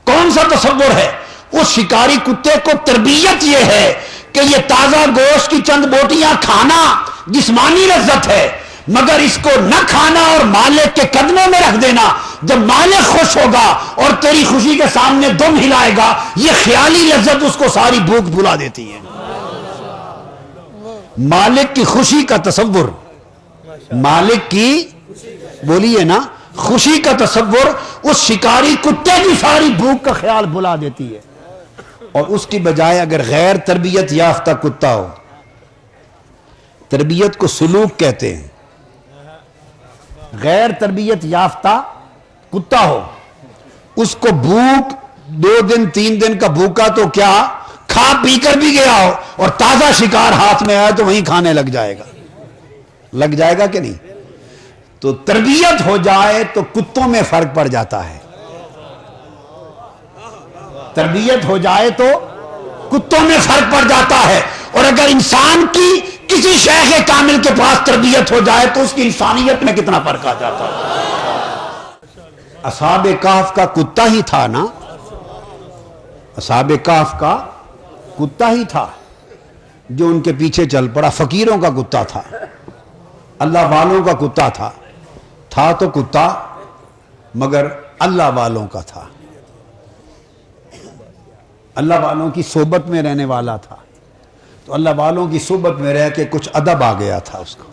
B: کون سا تصور ہے؟ اس شکاری کتے کو تربیت یہ ہے کہ یہ تازہ گوشت کی چند بوٹیاں کھانا جسمانی لذت ہے، مگر اس کو نہ کھانا اور مالک کے قدموں میں رکھ دینا. جب مالک خوش ہوگا اور تیری خوشی کے سامنے دم ہلائے گا، یہ خیالی لذت اس کو ساری بھوک بھلا دیتی ہے. مالک کی خوشی کا تصور، مالک کی بولیے نا خوشی کا تصور اس شکاری کتے کی ساری بھوک کا خیال بھلا دیتی ہے. اور اس کی بجائے اگر غیر تربیت یافتہ کتا ہو، تربیت کو سلوک کہتے ہیں، غیر تربیت یافتہ کتا ہو، اس کو بھوک 2 دن 3 دن کا بھوکا تو کیا کھا پی کر بھی گیا ہو اور تازہ شکار ہاتھ میں آیا تو وہیں کھانے لگ جائے گا کہ نہیں؟ تو تربیت ہو جائے تو کتوں میں فرق پڑ جاتا ہے. تربیت ہو جائے تو کتوں میں فرق پڑ جاتا ہے. اور اگر انسان کی کسی شیخ کامل کے پاس تربیت ہو جائے تو اس کی انسانیت میں کتنا فرق آ جاتا ہے. اصحاب کہف کا کتا ہی تھا نا، اصحاب کہف کا کتا ہی تھا جو ان کے پیچھے چل پڑا. فقیروں کا کتا تھا، اللہ والوں کا کتا تھا تو کتا مگر اللہ والوں کا تھا، اللہ والوں کی صحبت میں رہنے والا تھا. تو اللہ والوں کی صحبت میں رہ کے کچھ ادب آ گیا تھا اس کو،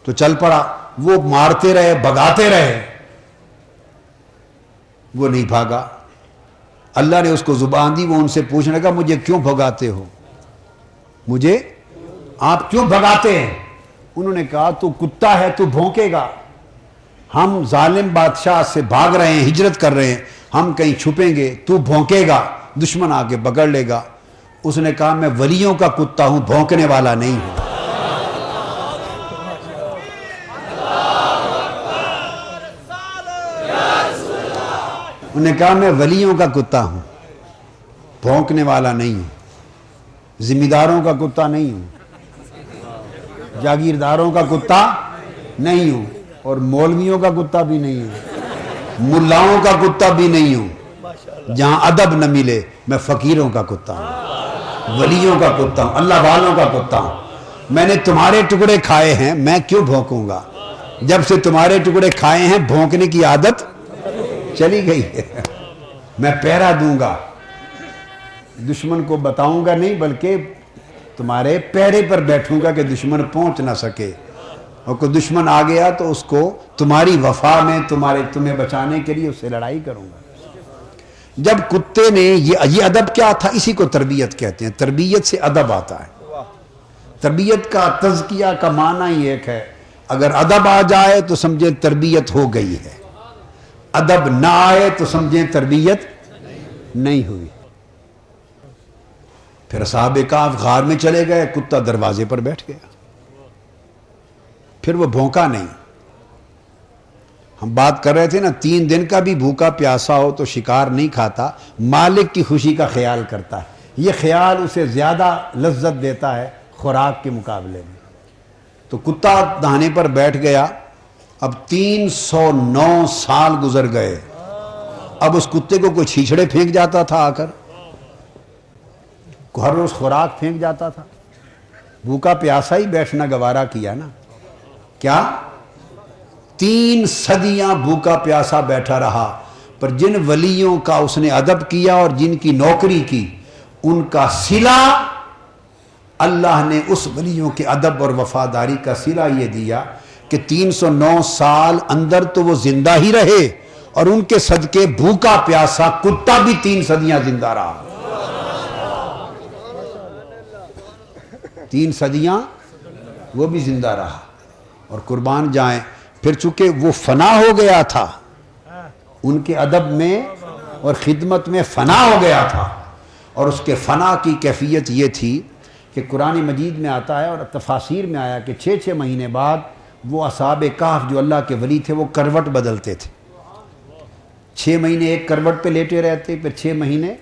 B: تو چل پڑا. وہ مارتے رہے، بھگاتے رہے، وہ نہیں بھاگا. اللہ نے اس کو زبان دی، وہ ان سے پوچھنے لگا مجھے کیوں بھگاتے ہو، مجھے آپ کیوں بھگاتے ہیں؟ انہوں نے کہا تو کتا ہے، تو بھونکے گا. ہم ظالم بادشاہ سے بھاگ رہے ہیں، ہجرت کر رہے ہیں، ہم کہیں چھپیں گے، تو بھونکے گا، دشمن آ کے پکڑ لے گا. اس نے کہا میں ولیوں کا کتا ہوں، بھونکنے والا نہیں ہوں. انہوں نے کہا میں ولیوں کا کتا ہوں، بھونکنے والا نہیں ہوں، ذمہ داروں کا کتا نہیں ہوں، جاگیرداروں کا کتا نہیں ہوں، اور مولویوں کا کتا بھی نہیں ہوں، ملاؤں کا کتا بھی نہیں ہوں. جہاں ادب نہ ملے میں فقیروں کا کتا ہوں، ولیوں کا کتا ہوں، اللہ والوں کا کتا ہوں. میں نے تمہارے ٹکڑے کھائے ہیں، میں کیوں بھونکوں گا؟ جب سے تمہارے ٹکڑے کھائے ہیں بھونکنے کی عادت چلی گئی ہے۔ میں پہرا دوں گا، دشمن کو بتاؤں گا نہیں، بلکہ تمہارے پہرے پر بیٹھوں گا کہ دشمن پہنچ نہ سکے، اور کوئی دشمن آ گیا تو اس کو تمہاری وفا میں تمہیں بچانے کے لیے اس سے لڑائی کروں گا۔ جب کتے نے یہ ادب کیا تھا، اسی کو تربیت کہتے ہیں، تربیت سے ادب آتا ہے۔ تربیت کا تزکیہ کا معنی ہی ایک ہے، اگر ادب آ جائے تو سمجھیں تربیت ہو گئی ہے، ادب نہ آئے تو سمجھیں تربیت نہیں ہوئی۔ پھر اصحاب کہف غار میں چلے گئے، کتا دروازے پر بیٹھ گیا، پھر وہ بھونکا نہیں۔ ہم بات کر رہے تھے نا، 3 دن کا بھی بھوکا پیاسا ہو تو شکار نہیں کھاتا، مالک کی خوشی کا خیال کرتا ہے، یہ خیال اسے زیادہ لذت دیتا ہے خوراک کے مقابلے میں۔ تو کتا دہانے پر بیٹھ گیا، اب 309 سال گزر گئے، اب اس کتے کو کوئی چھیچڑے پھینک جاتا تھا آ کر، ہر روز خوراک پھینک جاتا تھا، بھوکا پیاسا ہی بیٹھنا گوارا کیا نا۔ کیا 3 صدیاں بھوکا پیاسا بیٹھا رہا، پر جن ولیوں کا اس نے ادب کیا اور جن کی نوکری کی، ان کا صلہ اللہ نے اس ولیوں کے ادب اور وفاداری کا صلہ یہ دیا کہ 309 سال اندر تو وہ زندہ ہی رہے، اور ان کے صدقے بھوکا پیاسا کتا بھی 3 صدیاں زندہ رہا۔ 3 صدیاں وہ بھی زندہ رہا، اور قربان جائیں، پھر چونکہ وہ فنا ہو گیا تھا، ان کے ادب میں اور خدمت میں فنا ہو گیا تھا، اور اس کے فنا کی کیفیت یہ تھی کہ قرآن مجید میں آتا ہے اور تفاسیر میں آیا کہ 6 مہینے بعد وہ اصحاب کہف جو اللہ کے ولی تھے وہ کروٹ بدلتے تھے، 6 مہینے ایک کروٹ پہ لیٹے رہتے، پھر 6 مہینے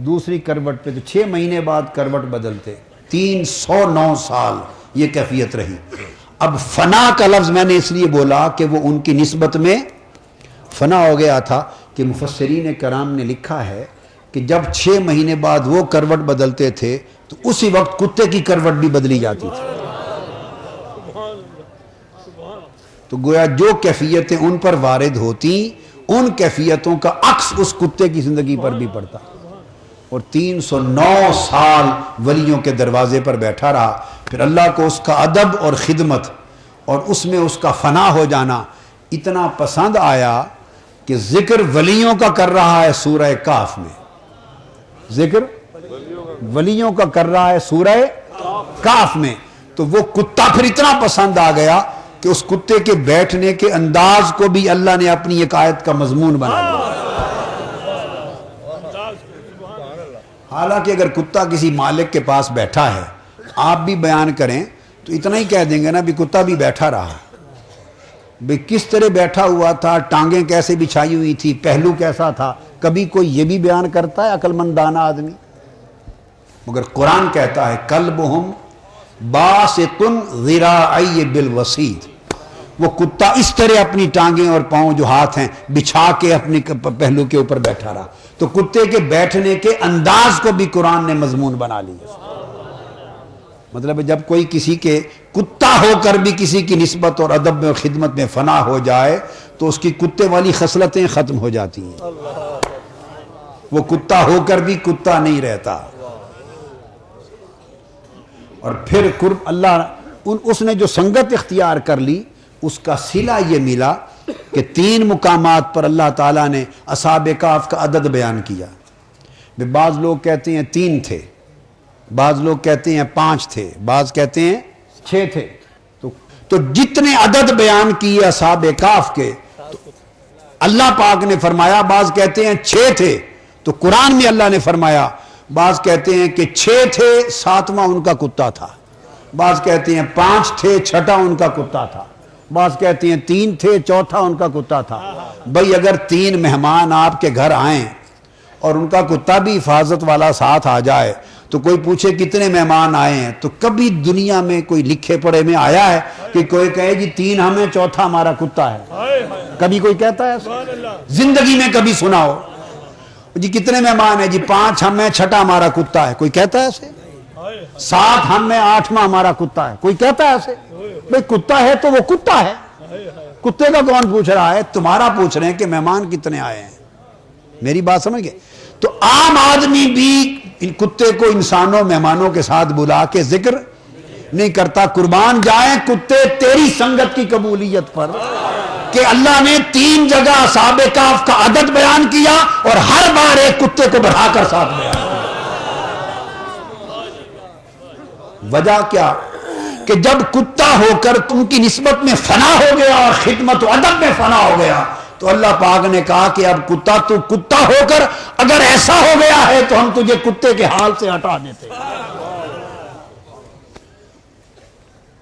B: دوسری کروٹ پہ، تو 6 مہینے بعد کروٹ بدلتے، 309 سال یہ کیفیت رہی۔ اب فنا کا لفظ میں نے اس لیے بولا کہ وہ ان کی نسبت میں فنا ہو گیا تھا، کہ مفسرین کرام نے لکھا ہے کہ جب 6 مہینے بعد وہ کروٹ بدلتے تھے تو اسی وقت کتے کی کروٹ بھی بدلی جاتی تھی۔ تو گویا جو کیفیتیں ان پر وارد ہوتی، ان کیفیتوں کا عکس اس کتے کی زندگی پر بھی پڑتا، اور 309 سال ولیوں کے دروازے پر بیٹھا رہا۔ پھر اللہ کو اس کا ادب اور خدمت اور اس میں اس کا فنا ہو جانا اتنا پسند آیا کہ ذکر ولیوں کا کر رہا ہے سورہ کہف میں، ذکر ولیوں کا کر رہا ہے سورہ کہف میں، تو وہ کتا پھر اتنا پسند آ گیا کہ اس کتے کے بیٹھنے کے انداز کو بھی اللہ نے اپنی ایک آیت کا مضمون بنا دیا۔ حالانکہ اگر کتا کسی مالک کے پاس بیٹھا ہے، آپ بھی بیان کریں تو اتنا ہی کہہ دیں گے نا بھی کتا بھی بیٹھا رہا، بھی کس طرح بیٹھا ہوا تھا، ٹانگیں کیسے بچھائی ہوئی تھی، پہلو کیسا تھا، کبھی کوئی یہ بھی بیان کرتا ہے عقل مندانہ آدمی؟ مگر قرآن کہتا ہے کلبہم باسط ذراعی بالوسید، وہ کتا اس طرح اپنی ٹانگیں اور پاؤں جو ہاتھ ہیں بچھا کے اپنے پہلو کے اوپر بیٹھا رہا۔ تو کتے کے بیٹھنے کے انداز کو بھی قرآن نے مضمون بنا لیا۔ مطلب جب کوئی کسی کے کتا ہو کر بھی کسی کی نسبت اور ادب میں اور خدمت میں فنا ہو جائے تو اس کی کتے والی خصلتیں ختم ہو جاتی ہیں، وہ کتا ہو کر بھی کتا نہیں رہتا۔ اور پھر اللہ اس نے جو سنگت اختیار کر لی، اس کا صلہ یہ ملا کہ 3 مقامات پر اللہ تعالیٰ نے اصحاب کہف کا عدد بیان کیا۔ بعض لوگ کہتے ہیں 3 تھے، بعض لوگ کہتے ہیں 5 تھے، بعض کہتے ہیں 6 تھے۔ تو جتنے عدد بیان کیے اصحاب کہف کے، تو اللہ پاک نے فرمایا بعض کہتے ہیں 6 تھے، تو قرآن میں اللہ نے فرمایا، بعض کہتے ہیں کہ 6 تھے 7واں ان کا کتا تھا، بعض کہتے ہیں 5 تھے 6واں ان کا کتا تھا، بعض کہتے ہیں 3 تھے 4تھا ان کا کتا تھا۔ بھئی اگر 3 مہمان آپ کے گھر آئیں اور ان کا کتا بھی حفاظت والا ساتھ آ جائے تو کوئی پوچھے کتنے مہمان آئے ہیں، تو کبھی دنیا میں کوئی لکھے پڑھے میں آیا ہے کہ کوئی کہے جی 3 ہمیں 4تھا ہمارا کتا ہے؟ کبھی کوئی کہتا ہے ایسا؟ زندگی میں کبھی سنا ہو جی کتنے مہمان ہیں؟ جی 5 ہمیں 6واں ہمارا کتا ہے، کوئی کہتا ہے ایسے؟ 7 ہم میں 8واں ہمارا کتا ہے. کوئی کہتا ہے ایسے؟ بھئی کتا ہے تو وہ کتا ہے. کتے کا کون پوچھ رہا ہے؟ تمہارا پوچھ رہے ہیں کہ مہمان کتنے آئے ہیں. میری بات سمجھ گئے؟ تو عام آدمی بھی کتے کو انسانوں مہمانوں کے ساتھ بلا کے ذکر نہیں کرتا. قربان جائیں کتے تیری سنگت کی قبولیت پر کہ اللہ نے 3 جگہ اصحاب کہف کا عدد بیان کیا اور ہر بار ایک کتے کو بڑھا کر ساتھ بیان کیا. وجہ کیا؟ کہ جب کتا ہو کر تم کی نسبت میں فنا ہو گیا اور خدمت و ادب میں فنا ہو گیا تو اللہ پاک نے کہا کہ اب کتا تو کتا ہو کر اگر ایسا ہو گیا ہے تو ہم تجھے کتے کے حال سے ہٹا دیتے.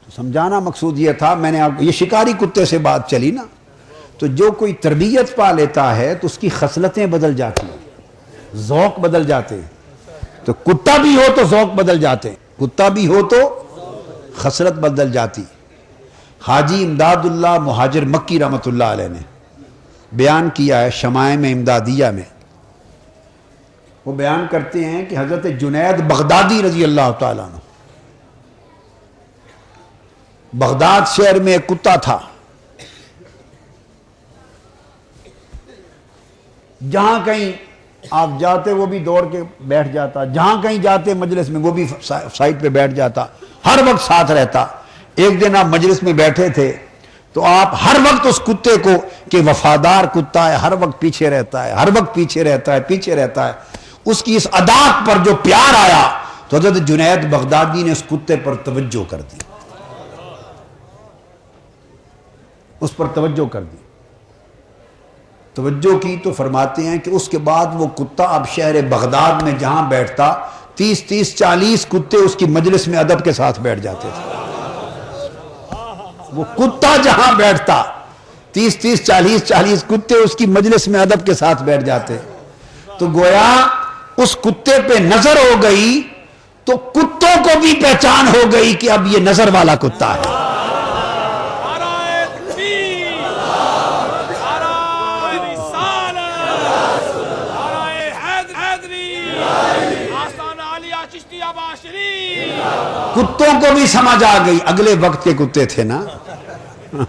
B: سمجھانا مقصود یہ تھا. میں نے آپ یہ شکاری کتے سے بات چلی نا, تو جو کوئی تربیت پا لیتا ہے تو اس کی خصلتیں بدل جاتی ہیں, ذوق بدل جاتے ہیں. تو کتا بھی ہو تو ذوق بدل جاتے ہیں, کتا بھی ہو تو خصلت بدل جاتی. حاجی امداد اللہ مہاجر مکی رحمۃ اللہ علیہ نے بیان کیا ہے شمائم امدادیہ میں. وہ بیان کرتے ہیں کہ حضرت جنید بغدادی رضی اللہ تعالیٰ عنہ, بغداد شہر میں ایک کتا تھا, جہاں کہیں آپ جاتے وہ بھی دوڑ کے بیٹھ جاتا, جہاں کہیں جاتے مجلس میں وہ بھی سائٹ پہ بیٹھ جاتا, ہر وقت ساتھ رہتا. ایک دن آپ مجلس میں بیٹھے تھے تو آپ ہر وقت اس کتے کو کہ وفادار کتا ہے, ہر وقت پیچھے رہتا ہے, ہر وقت پیچھے رہتا ہے, پیچھے رہتا ہے, اس کی اس عادات پر جو پیار آیا تو حضرت جنید بغدادی نے اس کتے پر توجہ کر دی, اس پر توجہ کر دی. توجہ کی تو فرماتے ہیں کہ اس کے بعد وہ کتا اب شہر بغداد میں جہاں بیٹھتا 30-40 کتے اس کی مجلس میں ادب کے ساتھ بیٹھ جاتے تھے. وہ کتا جہاں بیٹھتا 30-40 کتے اس کی مجلس میں ادب کے ساتھ بیٹھ جاتے. تو گویا اس کتے پہ نظر ہو گئی تو کتوں کو بھی پہچان ہو گئی کہ اب یہ نظر والا کتا ہے. کتوں کو بھی سمجھ آ گئی. اگلے وقت کے کتے تھے نا,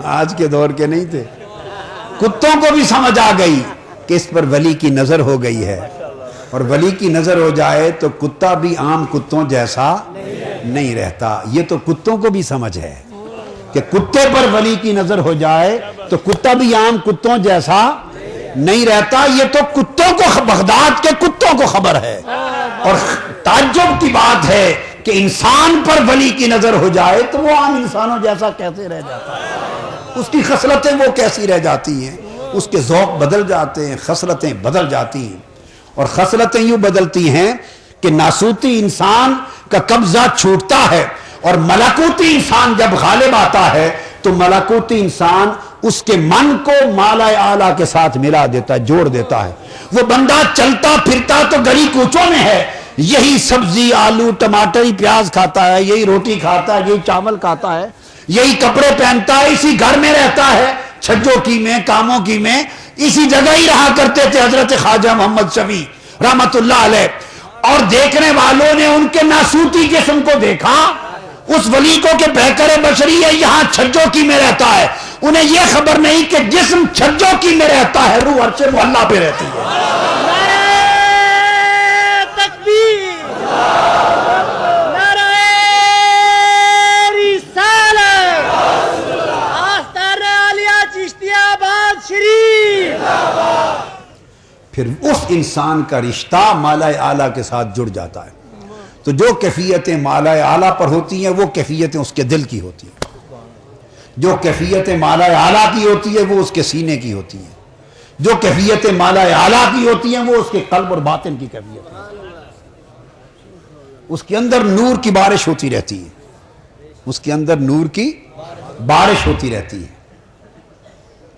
B: آج کے دور کے نہیں تھے. کتوں کو بھی سمجھ آ گئی کہ اس پر ولی کی نظر ہو گئی ہے, اور ولی کی نظر ہو جائے تو کتا بھی عام کتوں جیسا نہیں رہتا. یہ تو کتوں کو بھی سمجھ ہے کہ کتے پر ولی کی نظر ہو جائے تو کتا بھی عام کتوں جیسا نہیں رہتا. یہ تو کتوں کو, بغداد کے کتوں کو خبر ہے. اور تعجب کی بات ہے کہ انسان پر ولی کی نظر ہو جائے تو وہ عام انسانوں جیسا کیسے رہ جاتا ہے, اس کی خصلتیں وہ کیسی رہ جاتی ہیں, اس کے ذوق بدل جاتے ہیں, خصلتیں بدل جاتی ہیں. اور خصلتیں یوں بدلتی ہیں کہ ناسوتی انسان کا قبضہ چھوٹتا ہے اور ملکوتی انسان جب غالب آتا ہے تو ملکوتی انسان اس کے من کو مالا اعلیٰ کے ساتھ ملا دیتا ہے, جوڑ دیتا ہے. وہ بندہ چلتا پھرتا تو گلی کوچوں میں ہے, یہی سبزی آلو ٹماٹر پیاز کھاتا ہے, یہی روٹی کھاتا ہے, یہی چاول کھاتا ہے, یہی کپڑے پہنتا ہے, اسی گھر میں رہتا ہے, چھجوں کی میں کاموں کی میں اسی جگہ ہی رہا کرتے تھے حضرت خواجہ محمد شفیع رحمت اللہ علیہ. اور دیکھنے والوں نے ان کے ناسوتی جسم کو دیکھا, اس ولی کو کہ بہکر بشری ہے یہاں چھجوں کی میں رہتا ہے. انہیں یہ خبر نہیں کہ جسم چھجوں کی میں رہتا ہے, روح عرش معلیٰ پہ رہتی ہے. پھر اس انسان کا رشتہ مالا اعلیٰ کے ساتھ جڑ جاتا ہے. تو جو کیفیتیں مالا اعلیٰ پر ہوتی ہیں وہ کیفیتیں اس کے دل کی ہوتی ہیں, جو کیفیتیں مالا اعلیٰ کی ہوتی ہے وہ اس کے سینے کی ہوتی ہیں, جو کیفیتیں مالا اعلیٰ کی ہوتی ہیں وہ اس کے قلب اور باطن کی کیفیت ہے. اس کے اندر نور کی بارش ہوتی رہتی ہے, اس کے اندر نور کی بارش ہوتی رہتی ہے.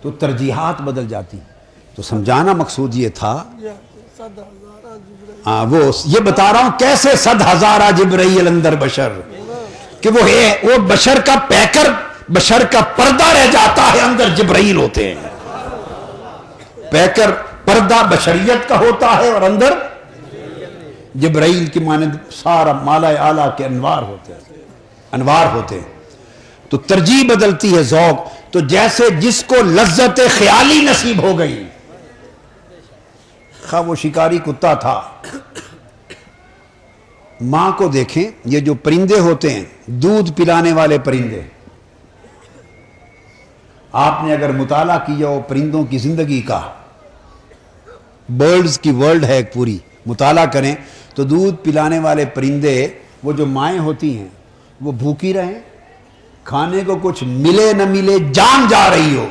B: تو ترجیحات بدل جاتی. تو سمجھانا مقصود یہ تھا, وہ یہ بتا رہا ہوں کیسے 100,000 جبرائیل اندر بشر, کہ وہ بشر کا پیکر, بشر کا پردہ رہ جاتا ہے, اندر جبرائیل ہوتے ہیں. پیکر پردہ بشریت کا ہوتا ہے اور اندر جبرائیل کی مانند سارا مالا اعلیٰ کے انوار ہوتے ہیں. تو ترجیح بدلتی ہے ذوق. تو جیسے جس کو لذت خیالی نصیب ہو گئی، خواہ وہ شکاری کتا تھا. ماں کو دیکھیں، یہ جو پرندے ہوتے ہیں دودھ پلانے والے پرندے، آپ نے اگر مطالعہ کیا ہو پرندوں کی زندگی کا، برڈز کی ورلڈ ہے ایک پوری، مطالعہ کریں تو دودھ پلانے والے پرندے، وہ جو مائیں ہوتی ہیں وہ بھوکی رہیں، کھانے کو کچھ ملے نہ ملے، جان جا رہی ہو،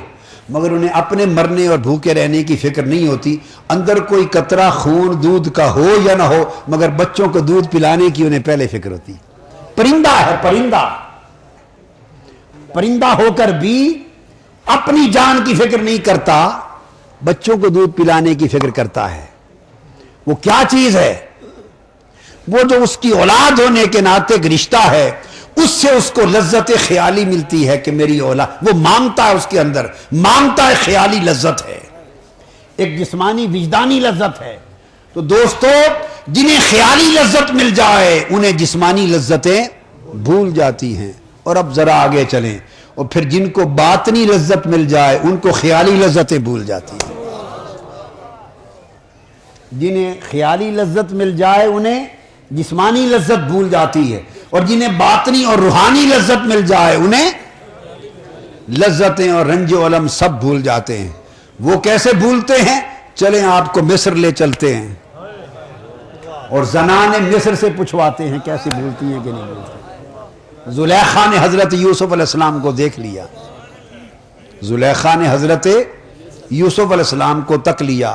B: مگر انہیں اپنے مرنے اور بھوکے رہنے کی فکر نہیں ہوتی. اندر کوئی قطرہ خون دودھ کا ہو یا نہ ہو، مگر بچوں کو دودھ پلانے کی انہیں پہلے فکر ہوتی. پرندہ ہے، پرندہ ہو کر بھی اپنی جان کی فکر نہیں کرتا، بچوں کو دودھ پلانے کی فکر کرتا ہے. وہ کیا چیز ہے؟ وہ جو اس کی اولاد ہونے کے ناطے ایک رشتہ ہے، اس سے اس کو لذت خیالی ملتی ہے کہ میری اولاد، وہ مانگتا ہے، اس کے اندر مانگتا ہے، خیالی لذت ہے، ایک جسمانی وجدانی لذت ہے. تو دوستو، جنہیں خیالی لذت مل جائے انہیں جسمانی لذتیں بھول جاتی ہیں. اور اب ذرا آگے چلیں، اور پھر جن کو باطنی لذت مل جائے ان کو خیالی لذتیں بھول جاتی ہیں. جنہیں خیالی لذت مل جائے انہیں جسمانی لذت بھول جاتی ہے، اور جنہیں باطنی اور روحانی لذت مل جائے انہیں لذتیں اور رنج و الم سب بھول جاتے ہیں. وہ کیسے بھولتے ہیں؟ چلیں آپ کو مصر لے چلتے ہیں اور زنان مصر سے پوچھواتے ہیں کیسے بھولتی ہیں کہ نہیں بھولتی. زلیخا نے حضرت یوسف علیہ السلام کو دیکھ لیا، زلیخا نے حضرت یوسف علیہ السلام کو تک لیا،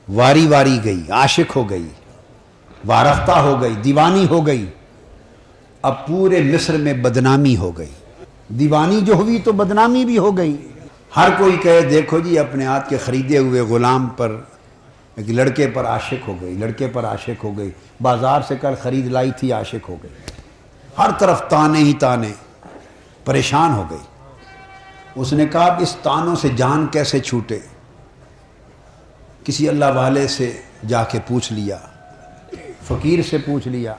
B: واری واری گئی، عاشق ہو گئی، وارفتہ ہو گئی، دیوانی ہو گئی. اب پورے مصر میں بدنامی ہو گئی. دیوانی جو ہوئی تو بدنامی بھی ہو گئی. ہر کوئی کہے دیکھو جی اپنے ہاتھ کے خریدے ہوئے غلام پر، ایک لڑکے پر عاشق ہو گئی، لڑکے پر عاشق ہو گئی، بازار سے کل خرید لائی تھی، عاشق ہو گئی. ہر طرف تانے ہی تانے، پریشان ہو گئی. اس نے کہا اب اس تانوں سے جان کیسے چھوٹے. کسی اللہ والے سے جا کے پوچھ لیا، فقیر سے پوچھ لیا،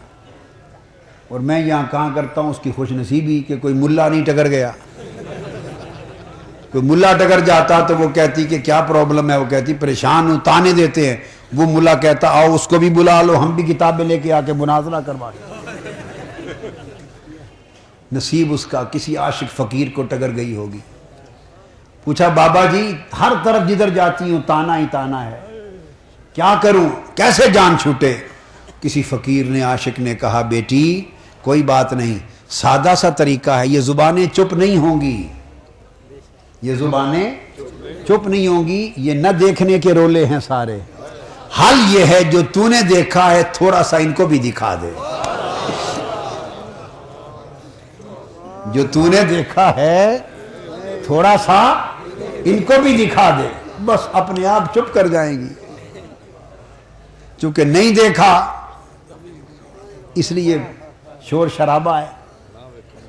B: اور میں یہاں کہاں کرتا ہوں اس کی خوش نصیبی کہ کوئی ملا نہیں ٹکر گیا. کوئی ملا ٹکر جاتا تو وہ کہتی کہ کیا پرابلم ہے، وہ کہتی پریشان ہوں، تانے دیتے ہیں. وہ ملا کہتا آؤ اس کو بھی بلا لو، ہم بھی کتابیں لے کے آ کے مناظرہ کروا لیں. نصیب اس کا کسی عاشق فقیر کو ٹکر گئی ہوگی. پوچھا بابا جی ہر طرف جدھر جاتی ہوں تانا ہی تانا ہے، کیا کروں، کیسے جان چھوٹے. کسی فقیر نے، عاشق نے کہا بیٹی کوئی بات نہیں، سادہ سا طریقہ ہے، یہ زبانیں چپ نہیں ہوں گی، یہ زبانیں چپ نہیں ہوں گی، یہ نہ دیکھنے کے رولے ہیں سارے. حل یہ ہے جو تو نے دیکھا ہے تھوڑا سا ان کو بھی دکھا دے. جو تو نے دیکھا ہے تھوڑا سا ان کو بھی دکھا دے، بس اپنے آپ چپ کر جائیں گی. چونکہ نہیں دیکھا اس لیے شور شرابہ ہے،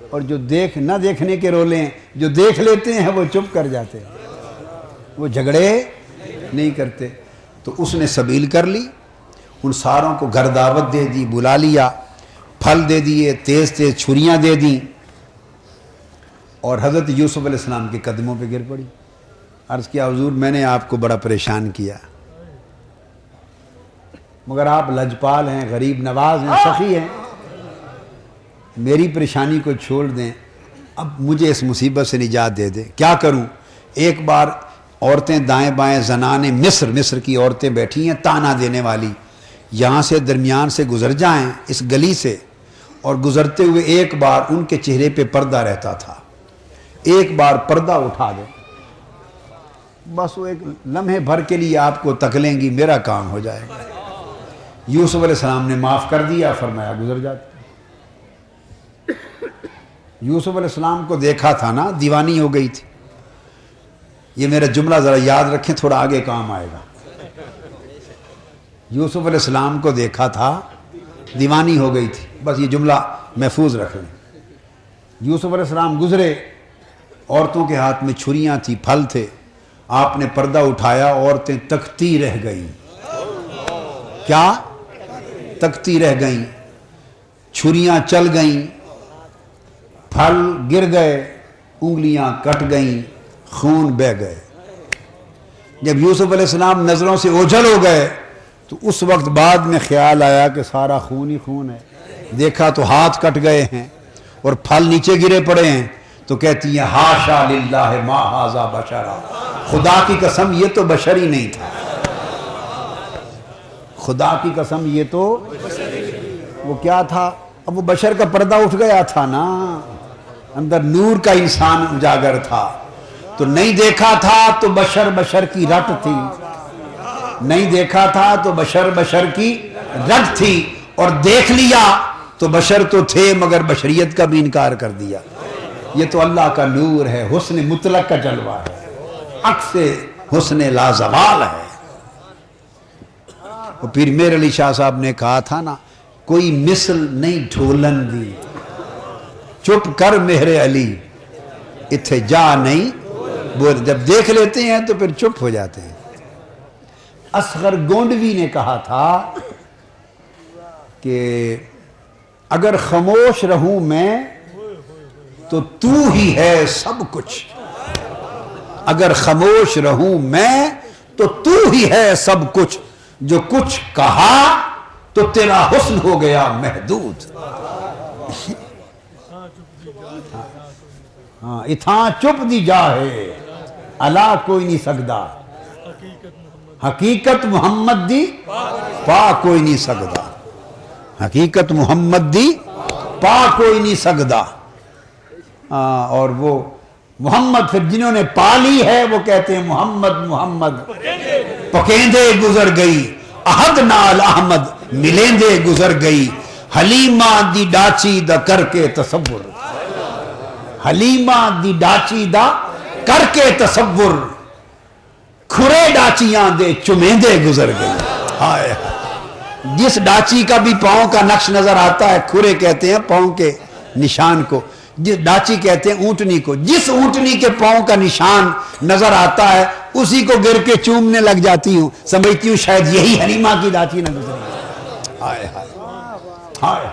B: اور جو نہ دیکھنے کے رولے ہیں، جو دیکھ لیتے ہیں وہ چپ کر جاتے ہیں، وہ جھگڑے نہیں کرتے. تو اس نے سبیل کر لی، ان ساروں کو گھر دعوت دے دی، بلا لیا، پھل دے دیے، تیز تیز چھریاں دے دیں، اور حضرت یوسف علیہ السلام کے قدموں پہ گر پڑی. عرض کیا حضور میں نے آپ کو بڑا پریشان کیا، مگر آپ لجپال ہیں، غریب نواز ہیں، سخی ہیں، میری پریشانی کو چھوڑ دیں، اب مجھے اس مصیبت سے نجات دے دیں. کیا کروں؟ ایک بار عورتیں دائیں بائیں، زنان مصر کی عورتیں بیٹھی ہیں تانا دینے والی، یہاں سے درمیان سے گزر جائیں اس گلی سے، اور گزرتے ہوئے ایک بار ان کے چہرے پہ پردہ رہتا تھا، ایک بار پردہ اٹھا دیں، بس وہ ایک لمحے بھر کے لیے آپ کو تک لیں گی، میرا کام ہو جائے گا. یوسف علیہ السلام نے معاف کر دیا، فرمایا گزر جاتے. یوسف علیہ السلام کو دیکھا تھا نا، دیوانی ہو گئی تھی. یہ میرا جملہ ذرا یاد رکھیں، تھوڑا آگے کام آئے گا. یوسف علیہ السلام کو دیکھا تھا، دیوانی ہو گئی تھی، بس یہ جملہ محفوظ رکھ لیں. یوسف علیہ السلام گزرے، عورتوں کے ہاتھ میں چھریاں تھی، پھل تھے، آپ نے پردہ اٹھایا، عورتیں تکتی رہ گئیں. کیا تکتی رہ گئیں، چھریاں چل گئیں، پھل گر گئے، انگلیاں کٹ گئیں، خون بہہ گئے۔ جب یوسف علیہ السلام نظروں سے اوجھل ہو گئے تو اس وقت بعد میں خیال آیا کہ سارا خون ہی خون ہے۔ دیکھا تو ہاتھ کٹ گئے ہیں اور پھل نیچے گرے پڑے ہیں، تو کہتی ہیں ہاشا للہ ما ھذا بشرا، خدا کی قسم یہ تو بشر ہی نہیں تھا، خدا کی قسم یہ تو وہ کیا تھا؟ اب وہ بشر کا پردہ اٹھ گیا تھا نا، اندر نور کا انسان اجاگر تھا، تو نہیں دیکھا تھا تو بشر بشر کی رٹ تھی، نہیں دیکھا تھا تو بشر بشر کی رٹ تھی، اور دیکھ لیا تو بشر تو تھے مگر بشریت کا بھی انکار کر دیا۔ یہ تو اللہ کا نور ہے، حسن مطلق کا جلوہ ہے، عکس حسن لازوال ہے۔ اور پھر میر علی شاہ صاحب نے کہا تھا نا، کوئی مثل نہیں ڈھولن دی، چپ کر مہر علی اتھے جا نہیں بول۔ جب دیکھ لیتے ہیں تو پھر چپ ہو جاتے ہیں۔ اصغر گونڈوی نے کہا تھا کہ اگر خاموش رہوں میں تو تو ہی ہے سب کچھ، اگر خاموش رہوں میں تو تو ہی ہے سب کچھ، جو کچھ کہا تو تیرا حسن ہو گیا محدود۔ ہاں اتھاں چپ دی جا ہے اللہ کوئی نہیں سکدا، حقیقت محمد دی پا کوئی نہیں سکدا، حقیقت محمد دی پا کوئی نہیں سکدا۔ اور وہ محمد پھر جنہوں نے پا لی ہے وہ کہتے ہیں محمد محمد پکیندے گزر گئی، احد نال احمد ملیندے گزر گئی، حلیمہ دی ڈاچی دا کر کے تصور، حلیمہ دی ڈاچی دا کر کے تصور، کھرے ڈاچیاں دے چمیندے گزر گئی۔ ہائے جس ڈاچی کا بھی پاؤں کا نقش نظر آتا ہے، کھرے کہتے ہیں پاؤں کے نشان کو، جس ڈاچی کہتے ہیں اونٹنی کو، جس اونٹنی کے پاؤں کا نشان نظر آتا ہے اسی کو گر کے چومنے لگ جاتی ہوں، سمجھتی ہوں شاید یہی حلیمہ کی ڈاچی نہ گزری۔ ہائے ہائے ہائے،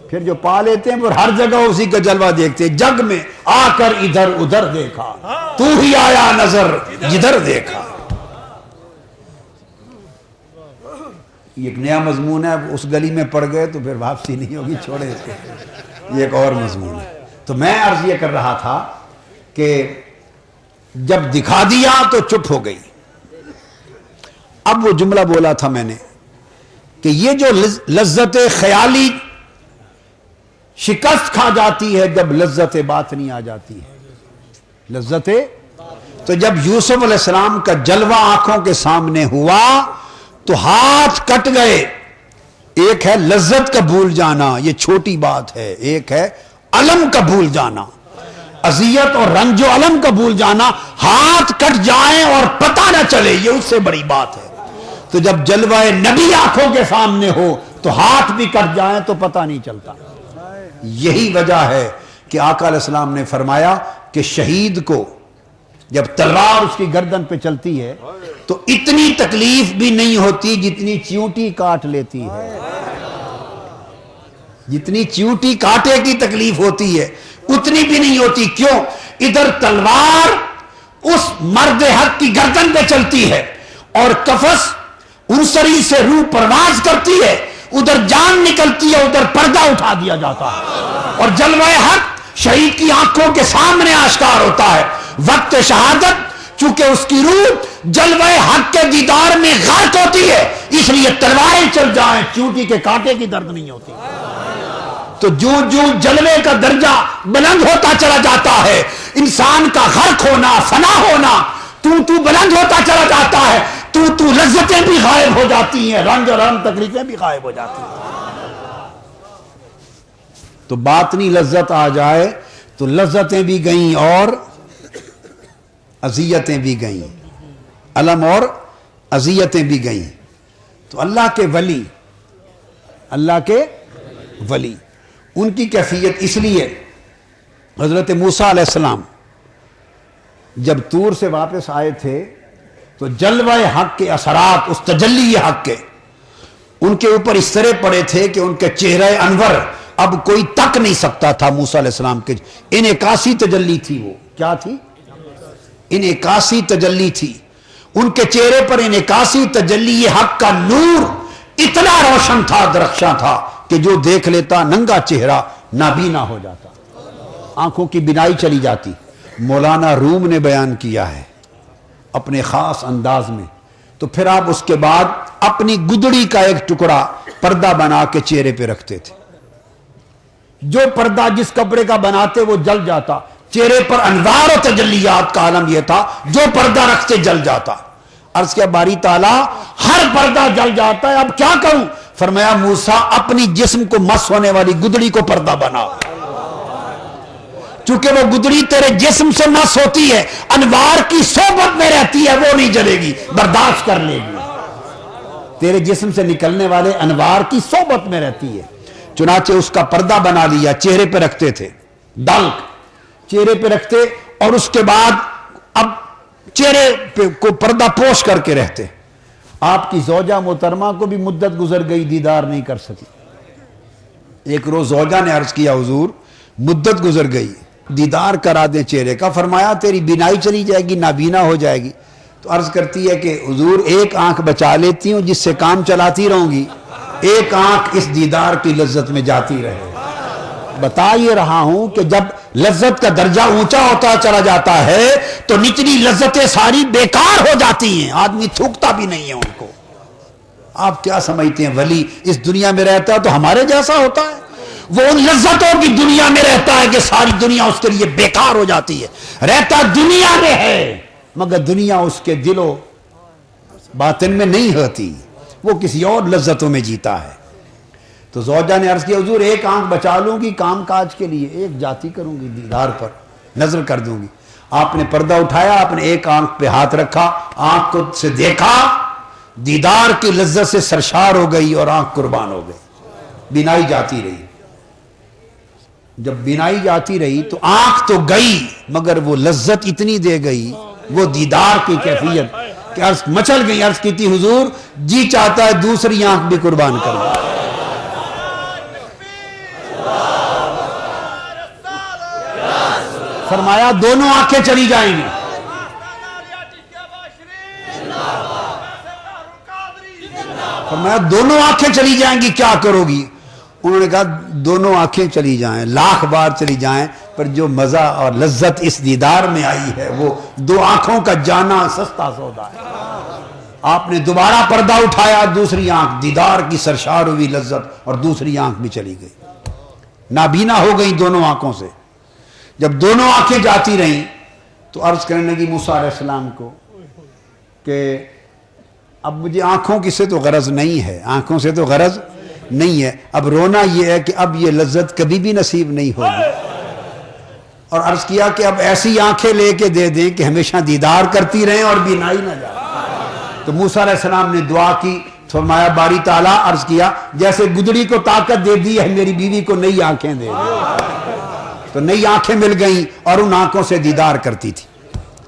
B: پھر جو پا لیتے ہیں وہ ہر جگہ اسی کا جلوہ دیکھتے ہیں، جگ میں آ کر ادھر ادھر دیکھا، تو ہی آیا نظر جدھر دیکھا۔ یہ ایک نیا مضمون ہے، اس گلی میں پڑ گئے تو پھر واپسی نہیں ہوگی، چھوڑے اس کو، یہ ایک اور مضمون ہے۔ تو میں عرض یہ کر رہا تھا کہ جب دکھا دیا تو چپ ہو گئی۔ اب وہ جملہ بولا تھا میں نے کہ یہ جو لذت خیالی شکست کھا جاتی ہے جب لذت باطنی آ جاتی ہے، لذت، تو جب یوسف علیہ السلام کا جلوہ آنکھوں کے سامنے ہوا تو ہاتھ کٹ گئے۔ ایک ہے لذت کا بھول جانا، یہ چھوٹی بات ہے، ایک ہے علم کا بھول جانا، اذیت اور رنج و علم کا بھول جانا، ہاتھ کٹ جائیں اور پتہ نہ چلے، یہ اس سے بڑی بات ہے۔ تو جب جلوہ نبی آنکھوں کے سامنے ہو تو ہاتھ بھی کٹ جائیں تو پتہ نہیں چلتا۔ یہی وجہ ہے کہ آقا علیہ السلام نے فرمایا کہ شہید کو جب تلوار اس کی گردن پہ چلتی ہے تو اتنی تکلیف بھی نہیں ہوتی جتنی چیونٹی کاٹ لیتی ہے، جتنی چیونٹی کاٹے کی تکلیف ہوتی ہے اتنی بھی نہیں ہوتی۔ کیوں؟ ادھر تلوار اس مرد حق کی گردن پہ چلتی ہے اور قفس انصری سے روح پرواز کرتی ہے، ادھر جان نکلتی ہے، ادھر پردہ اٹھا دیا جاتا ہے، اور جلوہ حق شہید کی آنکھوں کے سامنے آشکار ہوتا ہے۔ وقت شہادت چونکہ اس کی روح جلوہ حق کے دیدار میں غرق ہوتی ہے، اس لیے تلواریں چل جائیں چیونٹی کے کانٹے کی درد نہیں ہوتی۔ تو جو جلوے کا درجہ بلند ہوتا چلا جاتا ہے، انسان کا غرق ہونا، فنا ہونا، تو بلند ہوتا چلا جاتا ہے، تو لذتیں بھی غائب ہو جاتی ہیں، رنج اور غم تکلیفیں بھی غائب ہو جاتی ہیں۔ تو باطنی لذت آ جائے تو لذتیں بھی گئیں اور اذیتیں بھی گئیں، علم اور اذیتیں بھی گئیں۔ تو اللہ کے ولی، اللہ کے ولی، ان کی کیفیت اس لیے حضرت موسیٰ علیہ السلام جب طور سے واپس آئے تھے تو جلوہ حق کے اثرات، اس تجلی حق کے، ان کے اوپر اس طرح پڑے تھے کہ ان کے چہرے انور اب کوئی تک نہیں سکتا تھا موسیٰ علیہ السلام کے. انعکاسی تجلی تھی. وہ کیا تھی؟ انعکاسی تجلی تھی. ان کے چہرے پر انعکاسی تجلی یہ حق کا نور اتنا روشن تھا، درخشاں تھا کہ جو دیکھ لیتا ننگا چہرہ نابینا ہو جاتا، آنکھوں کی بینائی چلی جاتی. مولانا روم نے بیان کیا ہے اپنے خاص انداز میں. تو پھر آپ اس کے بعد اپنی گدڑی کا ایک ٹکڑا پردہ بنا کے چہرے پہ رکھتے تھے. جو پردہ جس کپڑے کا بناتے وہ جل جاتا. چہرے پر انوار و تجلیات کا عالم یہ تھا، جو پردہ رکھتے جل جاتا. عرض کیا باری تعالیٰ ہر پردہ جل جاتا ہے، اب کیا کروں؟ فرمایا موسیٰ اپنی جسم کو مس ہونے والی گدڑی کو پردہ بنا. چونکہ وہ گدڑی تیرے جسم سے مس ہوتی ہے، انوار کی صحبت میں رہتی ہے، وہ نہیں جلے گی، برداشت کر لے گی. تیرے جسم سے نکلنے والے انوار کی صحبت میں رہتی ہے. چنانچہ اس کا پردہ بنا لیا، چہرے پہ رکھتے تھے، ڈلک چہرے پہ رکھتے، اور اس کے بعد اب چہرے پہ کو پردہ پوش کر کے رہتے. آپ کی زوجہ محترمہ کو بھی مدت گزر گئی، دیدار نہیں کر سکی. ایک روز زوجہ نے عرض کیا حضور مدت گزر گئی، دیدار کرا دیں چہرے کا. فرمایا تیری بینائی چلی جائے گی، نابینا ہو جائے گی. تو عرض کرتی ہے کہ حضور ایک آنکھ بچا لیتی ہوں جس سے کام چلاتی رہوں گی، ایک آنکھ اس دیدار کی لذت میں جاتی رہے. بتا یہ رہا ہوں کہ جب لذت کا درجہ اونچا ہوتا چلا جاتا ہے تو نچلی لذتیں ساری بیکار ہو جاتی ہیں، آدمی تھوکتا بھی نہیں ہے ان کو. آپ کیا سمجھتے ہیں ولی اس دنیا میں رہتا ہے تو ہمارے جیسا ہوتا ہے؟ وہ ان لذتوں کی دنیا میں رہتا ہے کہ ساری دنیا اس کے لیے بیکار ہو جاتی ہے. رہتا دنیا میں ہے مگر دنیا اس کے دل و باطن میں نہیں ہوتی، وہ کسی اور لذتوں میں جیتا ہے. تو زوجہ نے عرض کیا حضور ایک آنکھ بچا لوں گی کام کاج کے لیے، ایک جاتی کروں گی، دیدار پر نظر کر دوں گی. آپ نے پردہ اٹھایا، آپ نے ایک آنکھ پہ ہاتھ رکھا، آنکھ کو سے دیکھا، دیدار کی لذت سے سرشار ہو گئی اور آنکھ قربان ہو گئی. بینائی جاتی رہی. جب بینائی جاتی رہی تو آنکھ تو گئی مگر وہ لذت اتنی دے گئی، وہ دیدار کی کیفیت کہ عرض مچل گئی. عرض کی تھی حضور جی چاہتا ہے دوسری آنکھ بھی قربان کر دیں. فرمایا دونوں آنکھیں چلی جائیں گی. فرمایا دونوں آنکھیں چلی جائیں گی، کیا کرو گی؟ انہوں نے کہا دونوں آنکھیں چلی جائیں، لاکھ بار چلی جائیں، پر جو مزہ اور لذت اس دیدار میں آئی ہے وہ دو آنکھوں کا جانا سستا سودا ہے. آپ نے دوبارہ پردہ اٹھایا، دوسری آنکھ دیدار کی سرشار ہوئی لذت، اور دوسری آنکھ بھی چلی گئی، نابینا ہو گئی دونوں آنکھوں سے. جب دونوں آنکھیں جاتی رہیں تو عرض کرنے لگی موسیٰ علیہ السلام کو کہ اب مجھے آنکھوں کی سے تو غرض نہیں ہے، آنکھوں سے تو غرض نہیں ہے، اب رونا یہ ہے کہ اب یہ لذت کبھی بھی نصیب نہیں ہوگی. اور عرض کیا کہ اب ایسی آنکھیں لے کے دے دیں کہ ہمیشہ دیدار کرتی رہیں اور بینائی نہ جائے. تو موسیٰ علیہ السلام نے دعا کی. فرمایا باری تعالیٰ عرض کیا جیسے گدڑی کو طاقت دے دی ہے میری بیوی کو نئی آنکھیں دے دی. تو نئی آنکھیں مل گئیں اور ان آنکھوں سے دیدار کرتی تھی.